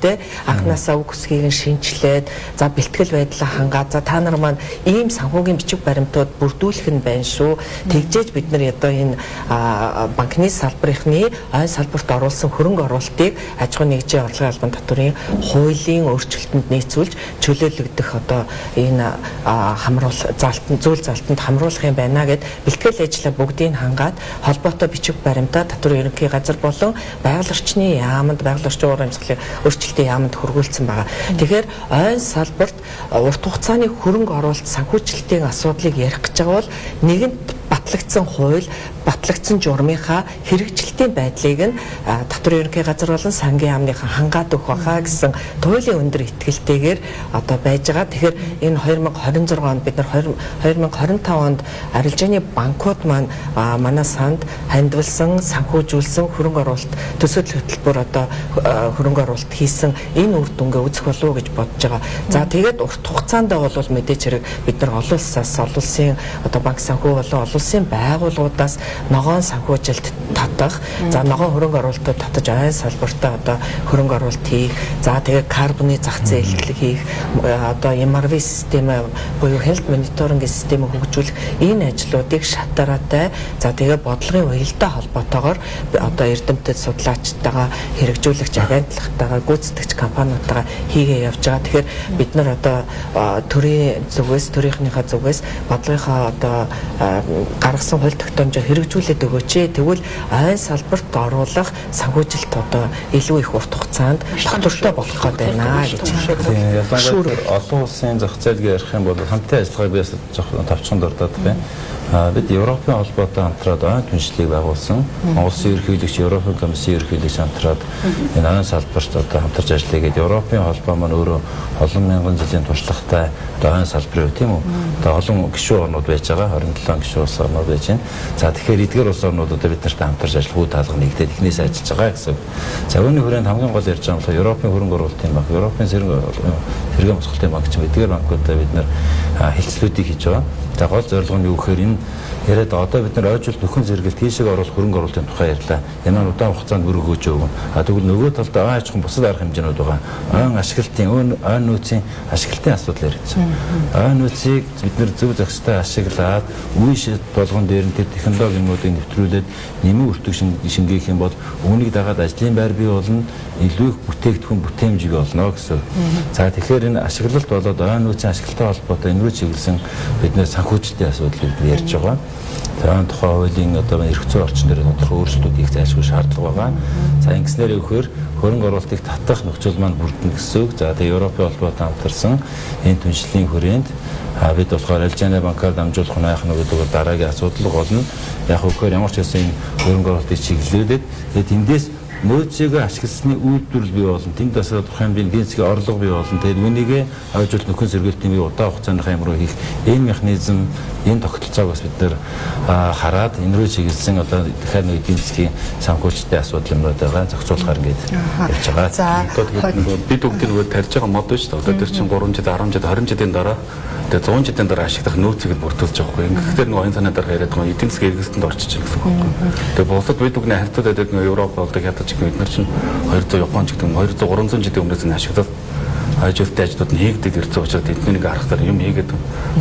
анхнаасаа үг хүсгийг шинжилээд за бэлтгэл байдлаа хангаад за та нар маань ийм санхүүгийн бичиг баримтууд бүрдүүлэх нь байна шүү. Тэгжээж бид нар одоо энэ банкны салбарынхны ойн салбарт оруулсан хөрөнгө оруулалтыг аж ахуйн нэгжийн орлогын албан татврын хуулийн өөрчлөлтөнд нийцүүлж чөлөөлөгдөх одоо энэ зүйл залтанд хамруулах юм байна гэд бэлтгэл ажлаа бүгдийг хангаад холбоотой бичиг баримтаа татврын ерөнхий газар болон байгаль орчны яамд, байгаль орчин ур амьсгалын өөрчлөлтийн яамд хөргүүлсэн байгаа. Тэгэхээр ойн салбарт урт хугацааны хөрөнгө оруулалт санхүүжилтийн асуудлыг ярих гэж байгаа бол нэгэнт батлагдсан хууль, батлагдсан журмынхаа хэрэгжилтийн байдлыг нь татврын ерөнхий газар болон сангийн яамныхаа хангаад өгөх байхаа гэсэн туйлын өндөр итгэлтэйгээр одоо байж байгаа. Тэгэхээр энэ 2026 онд бид нар 2025 онд арилжааны банкуд маань манай санд хандвалсан, санхүүжүүлсэн хөрөнгө оруулалт төсөөлөл хөтөлбөр одоо хөрөнгө оруулалт хийсэн энэ үр дүнгээ үзэх болов уу гэж бодож байгаа. За тэгээд урт хугацаанд бол мэдээж хэрэг бид нар олон улсаас, олон улсын одоо банк санхүү болон олон улсын байгууллагуудаас ногоон санхүүжилт татах, за ногоон хөрөнгө оруулалтад татаж ойн салбартаа одоо хөрөнгө оруулалт хийх, за тэгээд карбоны зах зээл эхлэх хийх, одоо MRV систем буюу health monitoring системийг хөгжүүлэх энэ ажлуудыг шатараатай, за тэгээд бодлогын уялдаа холбоотойгоор одоо эрдэмтэд судлаачтайгаа хэрэгжүүлэгч агентлагтайгаа гүйцэтгэгч компаниудтайгаа хийгээ явж байгаа. Тэгэхээр бид нар одоо төрийн зүгээс, төрийнхнийхээ зүгээс бодлогынхаа одоо гаргасан хууль тогтоомжоо хэрэгжүүлээд өгөөч. Тэгвэл ойн салбарт оруулах санхүүжилт одоо илүү их урт хугацаанд тогтвортой болох гэдэг байна гэж хэлсэн. Ялангуяа олон улсын зах зээлийг ярих юм бол хамтын ажиллагааг биес тавчхан дурдаад байна. Бид Европын холбоотой хамтраад ойн түншлийг байгуулсан. Улсын ерөнхийлөгч, Европын комиссийн ерөнхийлөгч хамтраад энэ ойн салбарт одоо хамтарч ажиллая гэдэг. Европын холбоо маань өөрөө олон мянган жилийн туршлагатай ойн салбарын үе тийм үү? Одоо олон гишүүн орнууд байж байгаа. 27 гишүүн улс орнууд байж байна. За тэгэхээр эдгээр улс орнуудад бид нартай хамтарч ажиллах үе таалга нэгдээд эхнээс ажиллаж байгаа гэсэн. За үүний хүрээнд хамгийн гол ярьж байгаа нь Европын хөрөнгө оруулалтын банк, Европын сэргээн босголтын банк ч эдгээр банкудаа бид нар хэлцлүүдийг хийж байгаа. За гол зорилго нь юу гэхээр энэ яриад одоо бид нар ойжуулт нөхөн зэрэгэлт тийшээ оруулах хөрөнгө оруулалтын тухай ярьлаа. Энэ нь удаан хугацаанд бүр өгөөж өгнө. Тэгвэл нөгөө талд ойн аж ахуйн бусад арга хэмжээнүүд байгаа. Ойн ашиглалтын, ойн нөөцийн ашиглалтын асуудал ярьж байгаа. Ойн нөөцийг бид нар зөв зохистой ашиглаад үе шат болгон дээр нь тэр технологиудыг нэвтрүүлээд нэмэн өртөг шингээх юм бол үүнийг дагаад ажлын байр бий болно, илүү их бүтээгдэхүүн бүтээмж бий болно гэсэн. За тэгэхээр энэ ашиглалт болоод ойн нөөцийн ашиглалттай холбоотой энэ рүү чиглэсэн бид нэр санхүүжилтийн асуудлыг ярьж байгаа. За тухайн хуулийн одоо эрх зүйн орчин дээр тодорхой өөрчлөлтүүд хийх зайлшгүй шаардлага байгаа. За ингэснээр өгөхөр хөрөнгө оруулалтыг татах нөхцөл маань бүрдэнэ гэсэн үг. За тэгээ Европын холбоотой хамтарсан энэ түншлэлийн хүрээнд бид болохоор арилжааны банкаар дамжуулах нь яах нь гэдэг дараагийн асуудал болно. Яг өгөхөр ямар ч хэсэг хөрөнгө оруулалтыг чиглүүлээд тэгээд эндээс нөөцийг ашигласны үйлдвэрлэл бий болно. Тэнд бас тодорхой хэмжээний эдийн засгийн орлого бий болно. Тэгээд үүнийг ойжуулт нөхөн сэргээлтийн бий удаан хугацааны юм руу хийх энэ механизм, энэ тогтолцоог бас бид нэр хараад энэ рүү чиглэсэн одоо дахиад нэг эдийн засгийн санхүүжилтийн асуудал юмнууд байгаа зохицуулахаар ингээд ярьж байгаа. За бид бүгд нөгөө тарьж байгаа мод шүү дээ. Одоо тэр чинь 3 жил, 10 жил, 20 жилийн дараа тэгээд 100 жилийн дараа ашиглах нөөцийг бүрдүүлж байгаа байхгүй. Ингээд нөгөө оюун санаа дараа яриад байгаа эдийн засгийн эргэлтэнд орчиж байгаа гэсэн үг байхгүй. Тэгээд бусад бид бүгд харьцуулаад нөгөө Европ болдог ядаж бид нар чинь 200 Япон ч гэдэг 200 300 жилийн өмнөөс нь ашиглаад ажуултын ажлууд нь хийгдээд ирсэн учраас эднийг харахаар юм хийгээд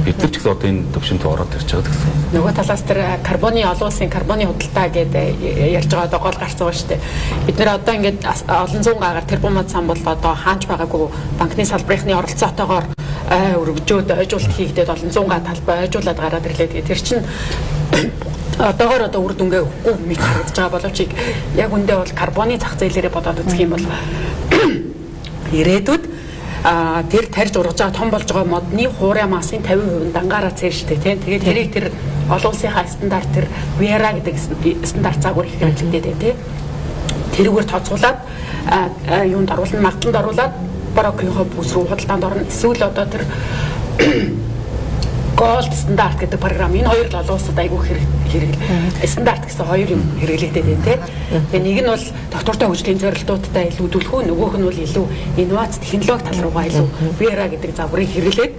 бид нар ч гэсэн одоо энэ төвшөнд ороод ирж байгаа гэсэн. Нөгөө талаас тэр карбоны олон улсын карбоны худалдаа гэдэг ярьж байгаа одоо гол гарсан ба штэ. Бид нэр одоо ингээд олон зуун гагаар тэрбумад сан бол одоо хаанч байгаагүй банкны салбарынхны оролцоотойгоор өргөжөөд ойжуулалт хийгдээд олон зуун га талбай ойжуулаад гараад ирлээ. Тэр чинь одоогоор одоо үр дүнгээ өгөхгүй мэт харагдаж байгаа боловч яг үндэ бол карбоны зах зээлээрээ бодоод үзэх юм бол ирээдүйд тэр тарьж ургаж байгаа том болж байгаа модны хуурай масын 50% дангаараа цээжтэй тийм. Тэгээд тэрийг тэр олон улсынхаа стандарт тэр Вера гэдэг стандарт загвар их хэрэглэдэг тийм. Тэрүүгээр тооцоолаад юунд оруулна, магтанд оруулаад барокийнхоо бүс рүү худалдаанд орно. Эсвэл одоо тэр Gold стандарт гэдэг програм энэ хоёр л олон улсад айгүй стандарт гэсэн хоёр юм хэрэглэгдээд байна тийм. Тэгээ нэг нь бол доктортой хөгжлийн зорилтуудтай илүүдүүлэх үү, нөгөөх нь бол илүү инновац технологи тал руугаа илүү Vera гэдэг загварыг хэрэглээд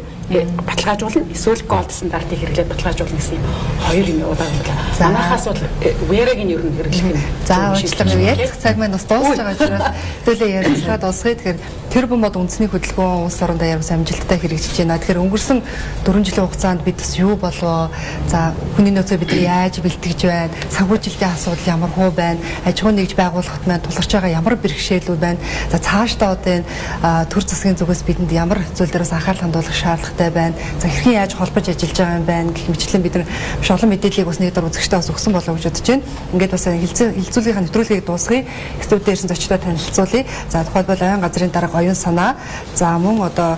баталгаажуулна. Эсвэл Gold стандартыг хэрэглээд баталгаажуулна гэсэн юм хоёр юм явуулаад байна. Манайхаас бол Vera-гийн ер нь хэрэглэх юм. За уучлаарай. Ярилцах цаг маань бас дуусж байгаа учраас төлөө ярилцлага дуусгая. Тэгэхээр тэр бомбод үндэсний хөдөлгөөн улс орондоо ярус амжилттай хэрэгжиж байна. Тэгэхээр өнгөрсөн 4 жилийн хугацаанд бид бас юу болов? За хүний нөөцөө бид яаж бэлтгэж байна? Санхүүжилтийн асуудал ямар хөө байна? Аж ахуйн нэгж байгуулахад маань тулгарч байгаа ямар бэрхшээлүүд байна? За цаашдаа одоо энэ төр засгийн зүгээс бидэнд ямар зүйл дээрээс анхаарал хандуулах шаардлагатай байна? За хэрхэн яаж холбож ажиллаж байгаа юм байна гэх мэтлэн бид нар маш олон мэдээллийг бас нэг дор үзэгчтэй бас өгсөн болов гэж бодож байна. Ингээд бас хилцүүлгийнхаа нэвтрүүлгийг дуусгая. Студид ирсэн зочдоо танилцуулъя. За тухайлбал ойн газрын дарга оюун санаа. За мөн одоо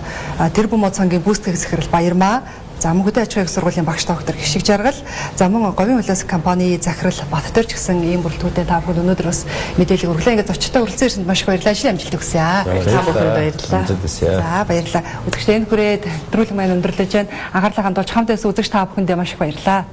тэр бомбод цангийн гүйцэтгэх захирал Баярмаа. За мөн хөдөө аж ахуйн их сургуулийн багш доктор Гişиг Жаргал. За мөн говийн хөлөөс компани захирал Баттер ч гэсэн ийм бүрэлдэхүүнтэй та бүхэнд өнөөдөр бас мэдээлэл өглөө ингээд зочдтой хүрэлцэн ирсэнд маш их баярлалаа. Ажил амжилт хүсье. Та бүхэнд баярлалаа. За баярлалаа. Үзэгчдээ энэ хүрээд нэвтрүүлэг маань өндөрлөж байна. Анхаарлаа хандуулж хамт байсан үзэгч та бүхэндээ маш их баярлалаа.